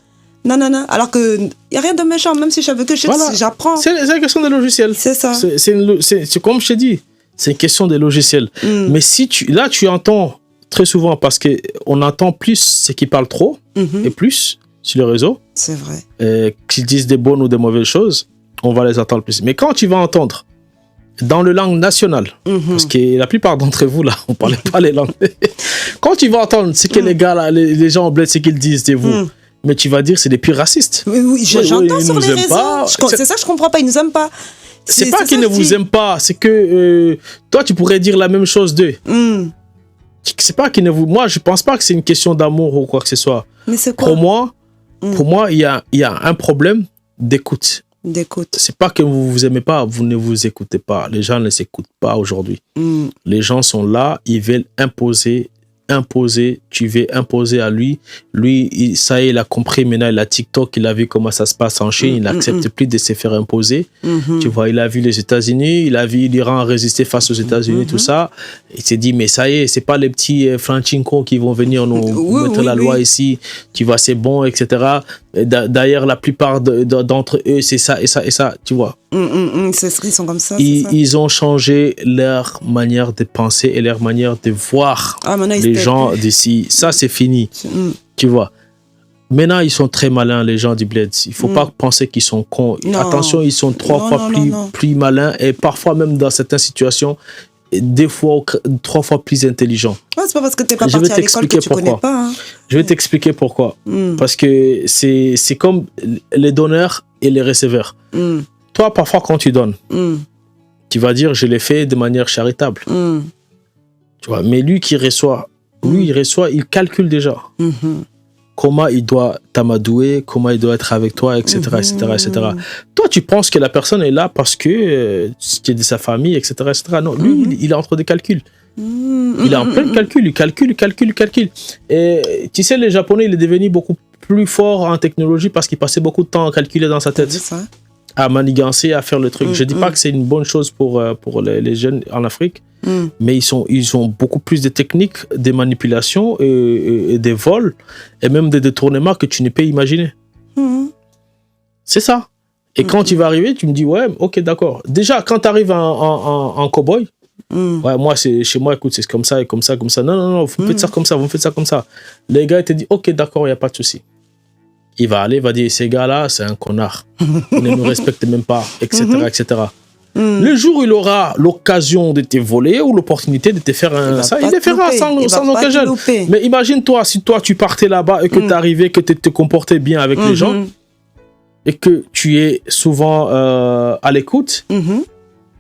Non. Alors qu'il n'y a rien de méchant, même si je suis avec eux, j'apprends. C'est une question de logiciel. C'est ça. C'est comme je t'ai dit, c'est une question de logiciel. Mais si tu entends très souvent, parce qu'on entend plus ceux qui parlent trop, et plus sur le réseau. C'est vrai. Qu'ils disent des bonnes ou des mauvaises choses, on va les entendre plus. Mais quand tu vas entendre dans le langue nationale, parce que la plupart d'entre vous, là, on ne parlait pas les langues. Quand tu vas entendre ce que les gars, là, les gens en bled, ce qu'ils disent de vous, mais tu vas dire c'est des purs racistes. Oui, j'entends sur les réseaux. C'est ça que je comprends pas, ils nous aiment pas. C'est pas qu'ils ne vous aiment pas, c'est que toi tu pourrais dire la même chose d'eux. C'est pas qu'ils ne vous. Moi je pense pas que c'est une question d'amour ou quoi que ce soit. Mais c'est quoi? Pour moi il y a un problème d'écoute. C'est pas que vous vous aimez pas, vous ne vous écoutez pas. Les gens ne s'écoutent pas aujourd'hui. Les gens sont là, ils veulent imposer, tu veux imposer à lui, ça y est, il a compris maintenant, il a TikTok, il a vu comment ça se passe en Chine, il n'accepte plus de se faire imposer, tu vois, il a vu les États-Unis, il a vu l'Iran résister face aux États-Unis, tout ça, il s'est dit, mais ça y est, c'est pas les petits Franchinko qui vont venir nous mettre la loi ici, tu vois, c'est bon, etc. D'ailleurs, la plupart d'entre eux, c'est ça et ça et ça, tu vois. C'est ce qu'ils sont comme ça. Ils ont changé leur manière de penser et leur manière de voir les gens d'ici. Ça, c'est fini. Tu vois. Maintenant, ils sont très malins, les gens du bled. Il ne faut pas penser qu'ils sont cons. Non. Attention, ils sont trois fois plus malins et parfois même dans certaines situations, 3 fois plus intelligents. C'est pas parce que tu n'es pas parti à l'école que tu ne connais pas. Je vais t'expliquer pourquoi. Parce que c'est comme les donneurs et les receveurs. Toi, parfois, quand tu donnes, tu vas dire, je l'ai fait de manière charitable. Tu vois, mais lui qui reçoit, il calcule déjà. Comment il doit t'amadouer, comment il doit être avec toi, etc., etc., etc. Toi, tu penses que la personne est là parce que tu es de sa famille, etc., etc. Non, lui, il est entre des calculs. Il est en plein calcul, il calcule. Et tu sais, les Japonais, il est devenu beaucoup plus fort en technologie parce qu'il passait beaucoup de temps à calculer dans sa tête. À manigancer, à faire le truc. Je ne dis pas que c'est une bonne chose pour les jeunes en Afrique, mais ils ont beaucoup plus de techniques, de manipulations et des vols, et même des détournements que tu ne peux imaginer. C'est ça. Et quand tu vas arriver, tu me dis, ouais, ok, d'accord. Déjà, quand tu arrives en cow-boy, ouais, moi, chez moi, écoute, c'est comme ça, et comme ça, comme ça. Non, vous faites ça comme ça, vous faites ça comme ça. Les gars, ils te disent, ok, d'accord, il n'y a pas de souci. Il va aller, il va dire, ces gars-là, c'est un connard. Ils ne nous respectent même pas, etc., etc. Le jour où il aura l'occasion de te voler ou l'opportunité de te faire ça, il le fera sans aucun gêne. Mais imagine-toi, si toi, tu partais là-bas et que tu arrivais, que tu te comportais bien avec les gens et que tu es souvent à l'écoute,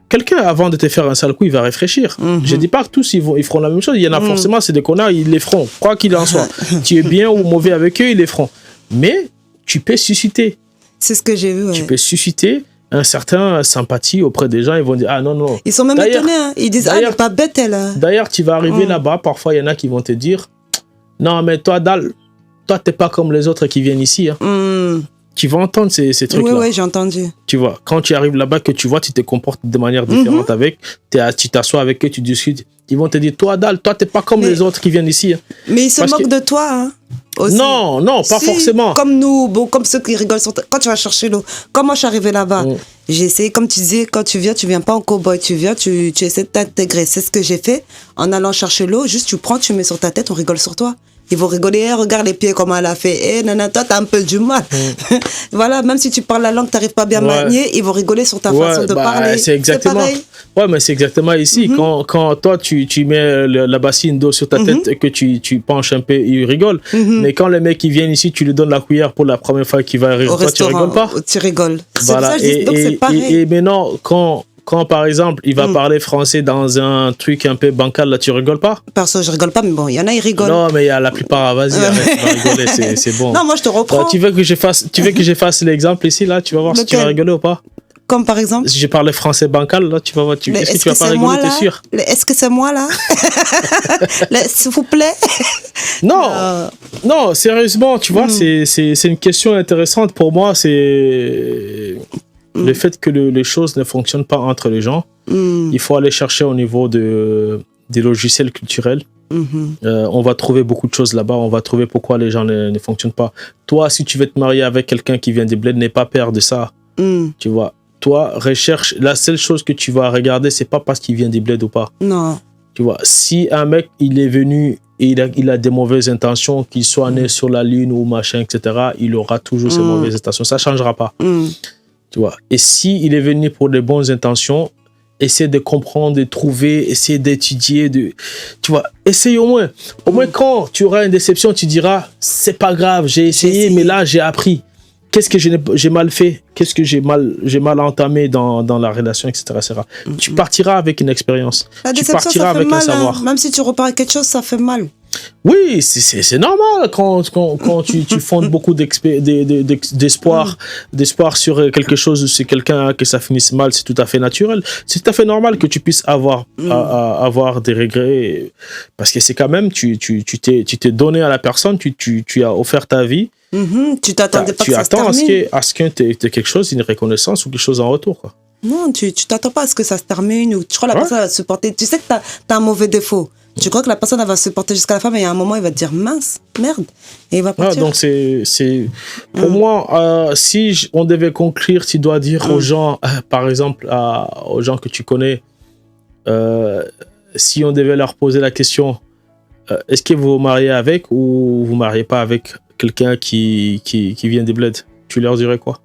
quelqu'un, avant de te faire un sale coup, il va réfléchir. Je ne dis pas que tous, ils feront la même chose. Il y en a forcément, c'est des connards, ils les feront. Quoi qu'il en soit. Tu es bien ou mauvais avec eux, ils les feront. Mais tu peux susciter. C'est ce que j'ai vu. Ouais. Tu peux susciter un certain sympathie auprès des gens. Ils vont dire, ah non, non. Ils sont même étonnés. Hein. Ils disent, ah, elle n'est pas bête, elle. D'ailleurs, tu vas arriver là-bas, parfois, il y en a qui vont te dire, non, mais toi, t'es pas comme les autres qui viennent ici. Hein. Tu vas entendre ces trucs-là. Oui, j'ai entendu. Tu vois, quand tu arrives là-bas, que tu vois, tu te comportes de manière différente avec, tu t'assois avec eux, tu discutes. Ils vont te dire, toi, t'es pas comme les autres qui viennent ici. Hein. Mais ils se moquent de toi, hein, aussi. Non, pas forcément. Comme nous, comme ceux qui rigolent quand tu vas chercher l'eau. Quand moi, je suis arrivée là-bas, j'ai essayé, comme tu disais, quand tu viens pas en cow-boy, tu viens, tu essaies de t'intégrer. C'est ce que j'ai fait en allant chercher l'eau. Juste, tu prends, tu mets sur ta tête, on rigole sur toi. Ils vont rigoler, regarde les pieds, comment elle a fait. Nana, toi, t'as un peu du mal. Voilà, même si tu parles la langue, t'arrives pas bien manier, ils vont rigoler sur ta façon de parler. C'est exactement. Ouais, mais c'est exactement ici. Quand toi, tu mets la bassine d'eau sur ta tête et que tu penches un peu, ils rigolent. Mais quand les mecs qui viennent ici, tu lui donnes la cuillère pour la première fois qu'il va rire, toi, tu rigoles pas. Tu rigoles. Voilà. C'est ça, je dis, donc c'est pareil. Et maintenant, quand par exemple, il va parler français dans un truc un peu bancal, là, tu rigoles pas? Perso, je rigole pas, mais bon, il y en a, ils rigolent. Non, mais il y a la plupart, vas-y, arrête, tu vas rigoler, c'est bon. Non, moi, je te reprends. Alors, tu veux que je fasse l'exemple ici, là, tu vas voir si tu vas rigoler ou pas? Comme par exemple? Si je parlais français bancal, là, tu vas voir, est-ce que tu vas pas rigoler, t'es sûr? Est-ce que c'est moi, là? S'il vous plaît? Non, sérieusement, tu vois, c'est une question intéressante pour moi, c'est le fait que les choses ne fonctionnent pas entre les gens. Il faut aller chercher au niveau des logiciels culturels. On va trouver beaucoup de choses là-bas. On va trouver pourquoi les gens ne fonctionnent pas. Toi, si tu veux te marier avec quelqu'un qui vient des bleds, n'aie pas peur de ça. Tu vois, toi, recherche. La seule chose que tu vas regarder, c'est pas parce qu'il vient des bleds ou pas. Non. Tu vois, si un mec, il est venu et il a des mauvaises intentions, qu'il soit né sur la lune ou machin, etc., il aura toujours ses mauvaises intentions. Ça changera pas. Tu vois. Et s'il est venu pour de bonnes intentions, essaie de comprendre, de trouver, essaie d'étudier, tu vois, essaye au moins. Au moins, quand tu auras une déception, tu diras, c'est pas grave, j'ai essayé, mais là, j'ai appris. Qu'est-ce que j'ai mal fait? Qu'est-ce que j'ai mal entamé dans la relation, etc. etc. Tu partiras avec une expérience. Tu partiras avec un savoir. Hein. Même si tu repars avec quelque chose, ça fait mal. Oui, c'est normal quand tu fondes beaucoup d'espoir sur quelque chose, c'est quelqu'un que ça finisse mal, c'est tout à fait naturel. C'est tout à fait normal que tu puisses avoir des regrets parce que c'est quand même, tu t'es donné à la personne, tu as offert ta vie. Tu t'attendais pas que ça se termine. Tu attends à ce que tu aies quelque chose, une reconnaissance ou quelque chose en retour, quoi. Non, tu t'attends pas à ce que ça se termine ou tu crois que la personne va se supporter. Tu sais que t'as un mauvais défaut. Tu crois que la personne elle va se supporter jusqu'à la fin, mais il y a un moment, il va te dire mince, merde, et il va partir. Donc pour moi, si on devait conclure, tu dois dire aux gens, par exemple, aux gens que tu connais, si on devait leur poser la question, est-ce que vous vous mariez avec ou vous ne mariez pas avec quelqu'un qui vient des bleds, tu leur dirais quoi?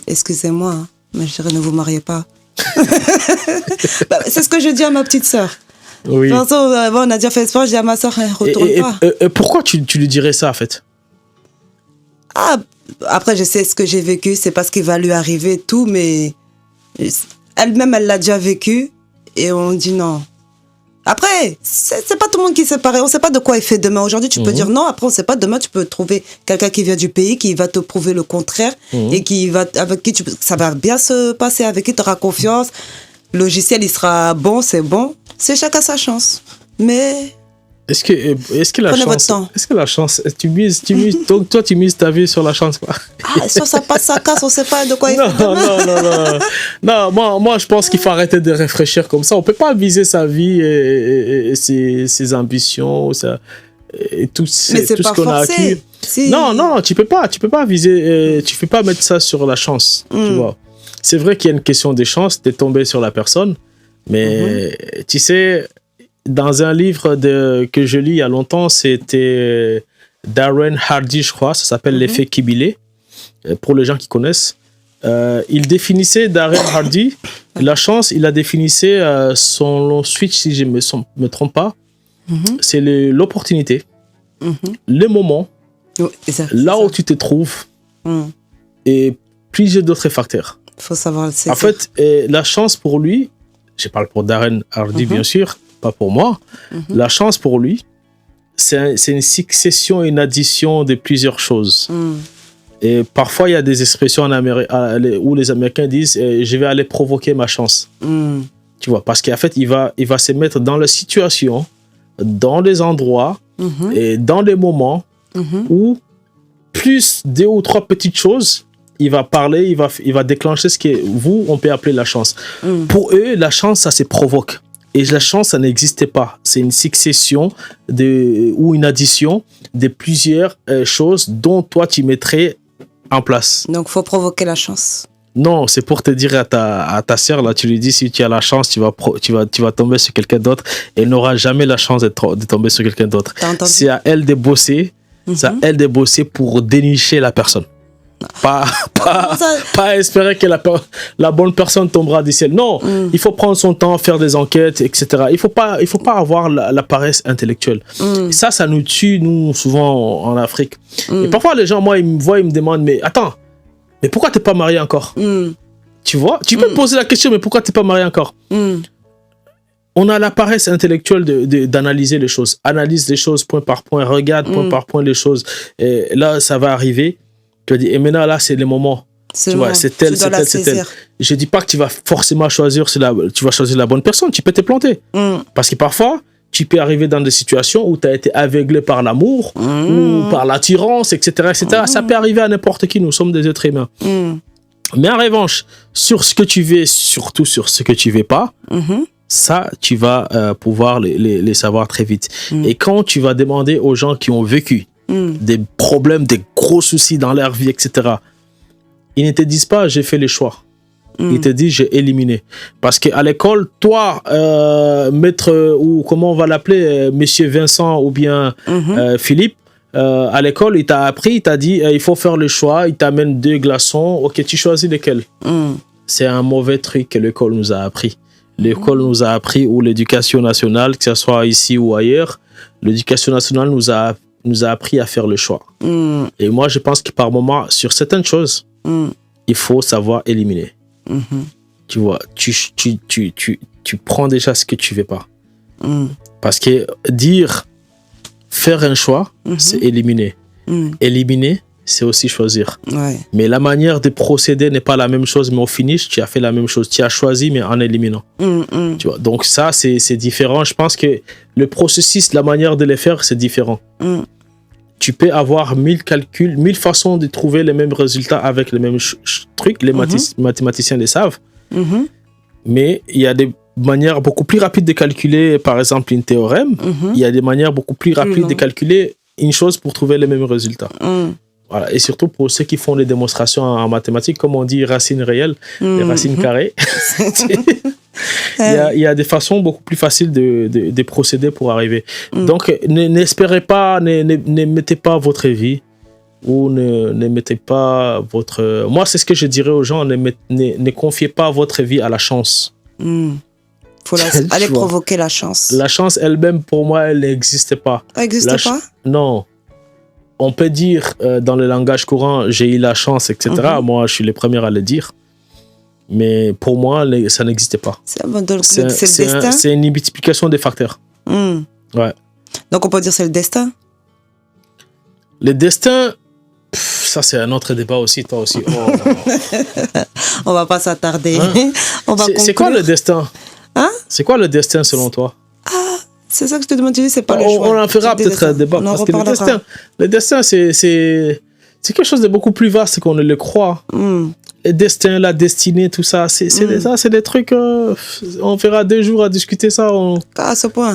Excusez-moi, hein, mais je dirais ne vous mariez pas. C'est ce que je dis à ma petite sœur. Oui. On a déjà fait sport, je dis à ma soeur, retourne pas. Et pourquoi tu lui dirais ça, en fait? Après, je sais ce que j'ai vécu, c'est pas ce qui va lui arriver et tout, mais elle-même, elle l'a déjà vécu et on dit non. Après, c'est pas tout le monde qui sait pareil. On sait pas de quoi il fait demain. Aujourd'hui, tu peux dire non. Après, on sait pas. Demain, tu peux trouver quelqu'un qui vient du pays, qui va te prouver le contraire et avec qui ça va bien se passer, avec qui tu auras confiance. Le logiciel, il sera bon, c'est bon. C'est chacun sa chance. Mais est-ce que la prenez chance, votre temps. est-ce que la chance, tu mises donc toi tu mises ta vie sur la chance, quoi. Soit ça passe, ça casse, on sait pas de quoi il fait demain. Non, moi je pense qu'il faut arrêter de réfléchir comme ça. On peut pas viser sa vie et ses ambitions, et tout ce qu'on a acquis. Si. Non, tu peux pas viser, tu peux pas mettre ça sur la chance, tu vois. C'est vrai qu'il y a une question de chance, t'es tombé sur la personne, mais tu sais, dans un livre que je lis il y a longtemps, c'était Darren Hardy, je crois, ça s'appelle L'effet Kibile, pour les gens qui connaissent. Il définissait, Darren Hardy, la chance, il a définissé son switch, si je ne me trompe pas, c'est l'opportunité, le moment, là où tu te trouves, et plusieurs d'autres facteurs. Faut savoir. En fait, la chance pour lui, je parle pour Darren Hardy bien sûr, pas pour moi, la chance pour lui, c'est une succession, une addition de plusieurs choses. Et parfois, il y a des expressions en Amérique où les Américains disent je vais aller provoquer ma chance. Tu vois, parce qu'en fait, il va se mettre dans la situation, dans les endroits et dans les moments où plus 2 ou 3 petites choses, il va parler, il va déclencher ce que vous, on peut appeler la chance. Pour eux, la chance, ça se provoque. Et la chance, ça n'existait pas. C'est une succession ou une addition de plusieurs choses dont toi, tu mettrais en place. Donc, il faut provoquer la chance. Non, c'est pour te dire à ta sœur, là, tu lui dis, si tu as la chance, tu vas tomber sur quelqu'un d'autre. Et elle n'aura jamais la chance de tomber sur quelqu'un d'autre. C'est à elle de bosser. C'est à elle de bosser pour dénicher la personne. Pas espérer que la bonne personne tombera du ciel. Non, il faut prendre son temps, faire des enquêtes, etc. Il faut pas avoir la paresse intellectuelle. Et ça nous tue, nous, souvent en Afrique. Et parfois, les gens, moi, ils me voient, ils me demandent, mais attends, mais pourquoi t'es pas marié encore? Tu vois, tu peux me poser la question, mais pourquoi t'es pas marié encore? On a la paresse intellectuelle d'analyser les choses. Analyse les choses point par point, regarde point par point les choses. Et là, ça va arriver. Tu vas dire, et maintenant, là, c'est le moment. Tu vois, c'est tel. Je dis pas que tu vas forcément choisir la bonne personne. Tu peux te planter. Parce que parfois, tu peux arriver dans des situations où tu as été aveuglé par l'amour ou par l'attirance, etc. Ça peut arriver à n'importe qui. Nous sommes des êtres humains. Mais en revanche, sur ce que tu veux, surtout sur ce que tu veux pas, ça, tu vas pouvoir les savoir très vite. Et quand tu vas demander aux gens qui ont vécu des problèmes, des gros soucis dans leur vie, etc., ils ne te disent pas j'ai fait les choix. Ils te disent j'ai éliminé. Parce qu'à l'école, toi, maître, ou comment on va l'appeler, monsieur Vincent ou bien Philippe, à l'école, il t'a appris, il t'a dit il faut faire le choix, il t'amène 2 glaçons, ok, tu choisis lesquels. C'est un mauvais truc que l'école nous a appris. L'école nous a appris, ou l'éducation nationale, que ce soit ici ou ailleurs, l'éducation nationale nous a appris à faire le choix. Et moi, je pense que par moment, sur certaines choses, il faut savoir éliminer. Tu vois, tu prends déjà ce que tu veux pas. Parce que faire un choix, c'est éliminer. Éliminer, c'est aussi choisir. Mais la manière de procéder n'est pas la même chose, mais au finish, tu as fait la même chose. Tu as choisi, mais en éliminant. Tu vois, donc ça, c'est différent. Je pense que le processus, la manière de le faire, c'est différent. Tu peux avoir 1000 calculs, 1000 façons de trouver les mêmes résultats avec les mêmes trucs. Les mathématiciens le savent. Mais il y a des manières beaucoup plus rapides de calculer, par exemple, une théorème. Il y a des manières beaucoup plus rapides de calculer une chose pour trouver les mêmes résultats. Voilà. Et surtout pour ceux qui font des démonstrations en mathématiques, comme on dit racines réelles, les racines carrées. Il y a des façons beaucoup plus faciles de procéder pour arriver. Donc, n'espérez pas, ne mettez pas votre vie ou ne mettez pas votre... Moi, c'est ce que je dirais aux gens, ne confiez pas votre vie à la chance. Faut aller provoquer la chance. La chance elle-même, pour moi, elle n'existe pas. Elle n'existe pas? Non. On peut dire dans le langage courant, j'ai eu la chance, etc. Moi, je suis le premier à le dire. Mais pour moi, ça n'existe pas. C'est le destin? C'est une multiplication des facteurs. Ouais. Donc, on peut dire c'est le destin? Le destin, ça, c'est un autre débat aussi, toi aussi. On va pas s'attarder. C'est quoi le destin? C'est quoi le destin selon toi? C'est ça que je te demande, c'est pas le choix. On en fera peut-être un débat. Parce que le destin, c'est quelque chose de beaucoup plus vaste qu'on ne le croit. Le destin, la destinée, tout ça, c'est des trucs... on fera 2 jours à discuter ça. À ce point.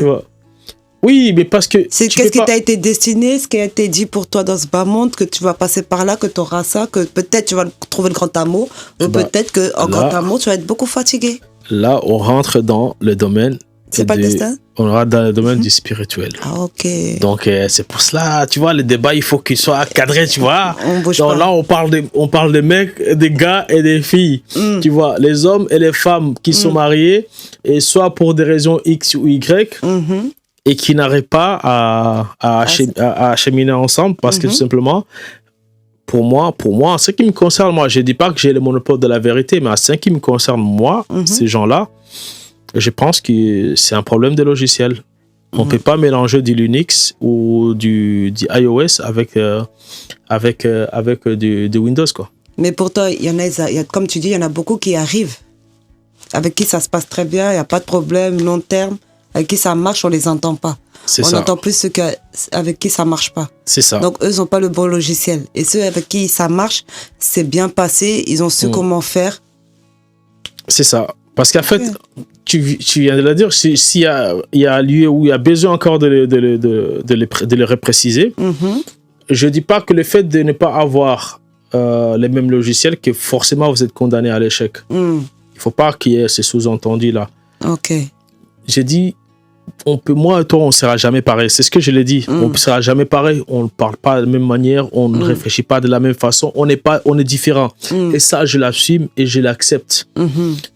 Oui, mais parce que... Qu'est-ce qui t'a été destiné, ce qui a été dit pour toi dans ce bas monde, que tu vas passer par là, que tu auras ça, que peut-être tu vas trouver le grand amour, ou peut-être qu'en grand amour, tu vas être beaucoup fatigué. Là, on rentre dans le domaine... C'est pas le destin? On aura dans le domaine du spirituel. Ah, ok. Donc, c'est pour cela, tu vois, le débat, il faut qu'il soit cadré, tu vois. Donc là, on parle des mecs, des gars et des filles. Tu vois, les hommes et les femmes qui sont mariés, et soit pour des raisons X ou Y, et qui n'arrivent pas à cheminer ensemble, parce que tout simplement, pour moi, en ce qui me concerne, moi, je ne dis pas que j'ai le monopole de la vérité, mais en ce qui me concerne, moi, ces gens-là, je pense que c'est un problème de logiciel. On peut pas mélanger du Linux ou du iOS avec du Windows, quoi. Mais pourtant, comme tu dis, il y en a beaucoup qui arrivent, avec qui ça se passe très bien, il n'y a pas de problème, long terme, avec qui ça marche, on ne les entend pas. On entend plus ceux avec qui ça ne marche pas. C'est ça. Donc, eux n'ont pas le bon logiciel. Et ceux avec qui ça marche, c'est bien passé, ils ont su comment faire. C'est ça. Parce qu'en fait, tu viens de le dire, s'il y a lieu où il y a besoin encore de le repréciser, je ne dis pas que le fait de ne pas avoir les mêmes logiciels, que forcément vous êtes condamné à l'échec. Il ne faut pas qu'il y ait ce sous-entendu-là. Ok. J'ai dit, moi et toi, on ne sera jamais pareil. C'est ce que je l'ai dit. On ne sera jamais pareil. On ne parle pas de la même manière. On ne réfléchit pas de la même façon. On est différents. Et ça, je l'assume et je l'accepte.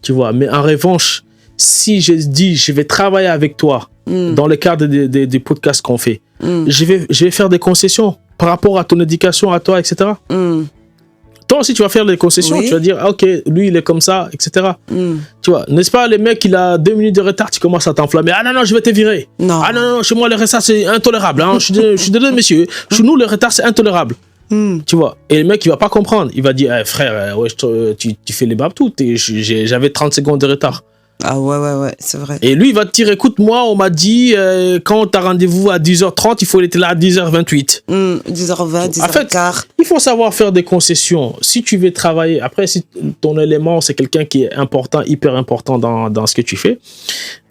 Tu vois. Mais en revanche, si je dis, je vais travailler avec toi dans le cadre des podcasts qu'on fait, je vais faire des concessions par rapport à ton éducation, à toi, etc. Toi aussi, tu vas faire des concessions. Tu vas dire, ok, lui, il est comme ça, etc. Tu vois, n'est-ce pas, les mecs, il a 2 minutes de retard, tu commences à t'enflammer. Ah non, je vais te virer. Non. Ah non, chez moi, le retard, c'est intolérable. Hein. Je suis désolé, monsieur. Chez nous, le retard, c'est intolérable. Tu vois, et le mec, il va pas comprendre. Il va dire, frère, ouais, tu fais les babtous. J'avais 30 secondes de retard. Ah ouais, c'est vrai. Et lui, il va te dire, écoute, moi, on m'a dit, quand tu as rendez-vous à 10h30, il faut être là à 10h28. 10h20, 10h15. En fait, il faut savoir faire des concessions. Si tu veux travailler, après, si ton élément, c'est quelqu'un qui est important, hyper important dans ce que tu fais,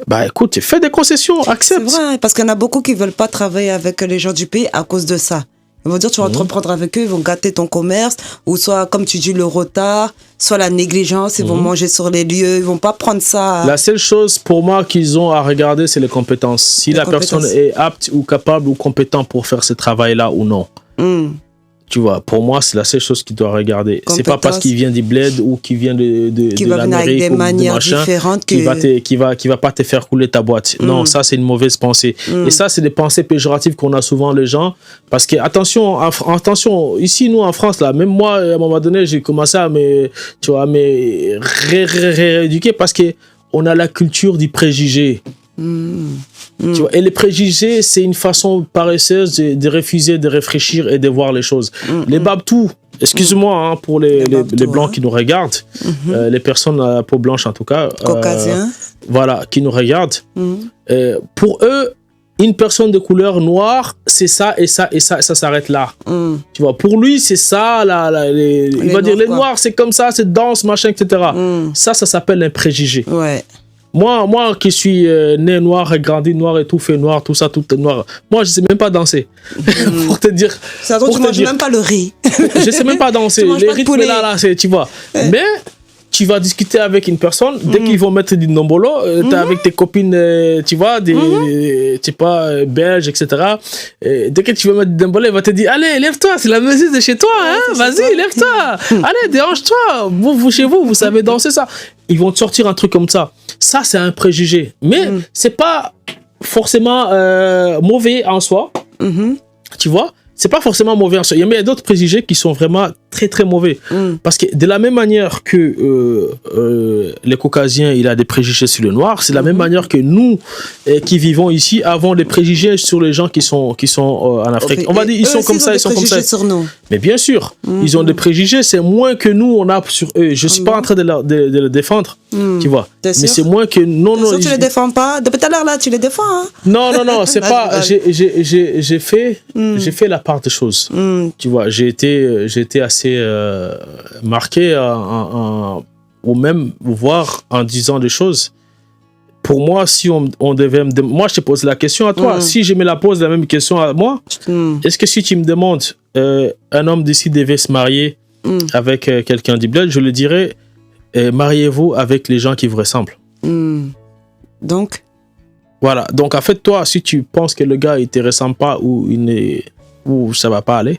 bah écoute, fais des concessions, accepte. C'est vrai, parce qu'il y en a beaucoup qui ne veulent pas travailler avec les gens du pays à cause de ça. Ils vont dire, tu vas entreprendre avec eux, ils vont gâter ton commerce, ou soit, comme tu dis, le retard, soit la négligence, ils vont manger sur les lieux, ils vont pas prendre ça. La seule chose pour moi qu'ils ont à regarder, c'est les compétences. Si la personne est apte ou capable ou compétente pour faire ce travail-là ou non. Tu vois, pour moi, c'est la seule chose qu'il doit regarder. C'est pas parce qu'il vient du bled ou qu'il vient de l'Amérique avec des manières différentes qui va pas te faire couler ta boîte. Non, ça, c'est une mauvaise pensée. Et ça, c'est des pensées péjoratives qu'on a souvent, les gens. Parce que, attention, ici, nous, en France, là, même moi, à un moment donné, j'ai commencé à me rééduquer parce qu'on a la culture du préjugé. Tu vois, et les préjugés, c'est une façon paresseuse de refuser de réfléchir et de voir les choses. Les babtous, excuse-moi pour les blancs qui nous regardent, les personnes à peau blanche en tout cas, caucasiens, voilà, qui nous regardent, pour eux, une personne de couleur noire, c'est ça et ça et ça, ça s'arrête là. Tu vois, pour lui, c'est ça, il va dire les noirs, c'est comme ça, c'est danse, machin, etc. Ça s'appelle un préjugé. Ouais. Moi qui suis né noir, grandi noir et tout fait noir, tout ça, tout est noir. Moi, je sais même pas danser. Pour te dire. C'est tu manges même pas le riz. Je sais même pas danser. Les rythmes là, tu vois. Mais tu vas discuter avec une personne, dès qu'ils vont mettre du nombolo, t'es avec tes copines, tu vois, tu sais pas, belges, etc. Et dès que tu vas mettre du nombolo, elle va te dire, allez, lève-toi, c'est la musique de chez toi, hein, vas-y, lève-toi, allez, dérange-toi, vous, chez vous, vous savez danser ça. Ils vont te sortir un truc comme ça. Ça, c'est un préjugé. Mais c'est pas forcément mauvais en soi, tu vois. C'est pas forcément mauvais en soi. Il y a d'autres préjugés qui sont vraiment très très mauvais. Parce que de la même manière que les caucasiens, il a des préjugés sur le noir, c'est de la même manière que nous qui vivons ici avons des préjugés sur les gens qui sont en Afrique. On va dire, ils sont comme ça, ils sont comme ça. Sur nous. Mais bien sûr, ils ont des préjugés, c'est moins que nous on a sur eux. Je suis pas en train de le défendre, tu vois. Mais c'est moins que non. Tu les défends pas. Depuis tout à l'heure là, tu les défends. Hein? Non, c'est pas. J'ai fait la part des choses. Tu vois, j'ai été assez marqué ou même voir en disant des choses. Pour moi, si on devait moi, je te pose la question à toi. Si je me la pose la même question à moi, est-ce que si tu me demandes un homme d'ici devait se marier avec quelqu'un du bled, je le dirais mariez-vous avec les gens qui vous ressemblent. Donc voilà. Donc en fait, toi, si tu penses que le gars il te ressemble pas ou ça va pas aller,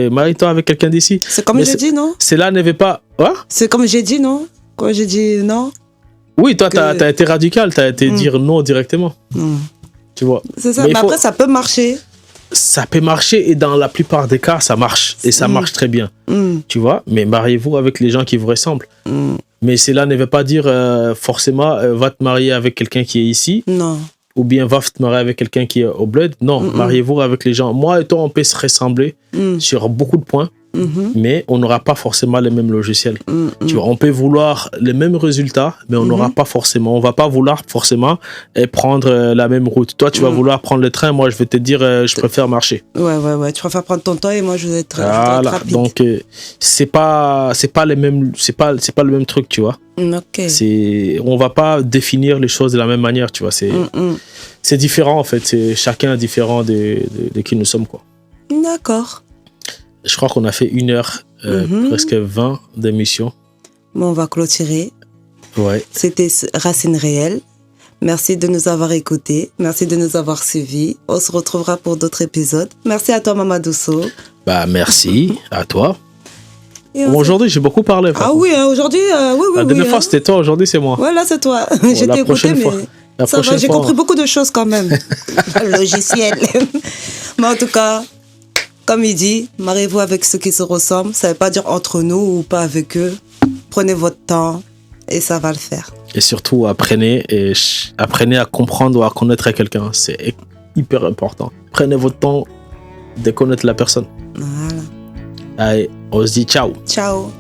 marie-toi avec quelqu'un d'ici. C'est comme j'ai dit, non? Cela ne veut pas. C'est comme j'ai dit, non? Quand j'ai dit non? Oui, toi, t'as été radical, t'as été dire non directement. Tu vois. C'est ça, mais après, ça peut marcher. Ça peut marcher et dans la plupart des cas, ça marche. Et ça marche très bien. Tu vois, mais mariez-vous avec les gens qui vous ressemblent. Mais cela ne veut pas dire forcément va te marier avec quelqu'un qui est ici. Non. ou bien va te marier avec quelqu'un qui est au bled. Non, mariez-vous avec les gens. Moi et toi, on peut se ressembler sur beaucoup de points, mais on n'aura pas forcément les mêmes logiciels. Tu vois, on peut vouloir les mêmes résultats, mais on n'aura pas forcément. On va pas vouloir forcément prendre la même route. Toi, tu vas vouloir prendre le train. Moi, je vais te dire, je préfère marcher. Ouais. Tu préfères prendre ton temps et moi, je vais être rapide. Donc, c'est pas les mêmes, c'est pas le même truc, tu vois. On va pas définir les choses de la même manière, tu vois. C'est différent, en fait. C'est chacun différent de qui nous sommes, quoi. D'accord. Je crois qu'on a fait 1 heure, presque 20 d'émission. Bon, on va clôturer. Ouais. C'était Racines Réelles. Merci de nous avoir écoutés. Merci de nous avoir suivis. On se retrouvera pour d'autres épisodes. Merci à toi, Mamadou Sow. Merci à toi. Aujourd'hui, j'ai beaucoup parlé. Oui, aujourd'hui, oui. La dernière fois, c'était toi. Aujourd'hui, c'est moi. Ouais, là, c'est toi. J'ai t'ai écouté, mais ça va. J'ai compris beaucoup de choses quand même. Logiciel. Mais en tout cas, comme il dit, mariez-vous avec ceux qui se ressemblent. Ça ne veut pas dire entre nous ou pas avec eux. Prenez votre temps et ça va le faire. Et surtout, apprenez à comprendre ou à connaître quelqu'un. C'est hyper important. Prenez votre temps de connaître la personne. Voilà. Allez, on se dit ciao. Ciao.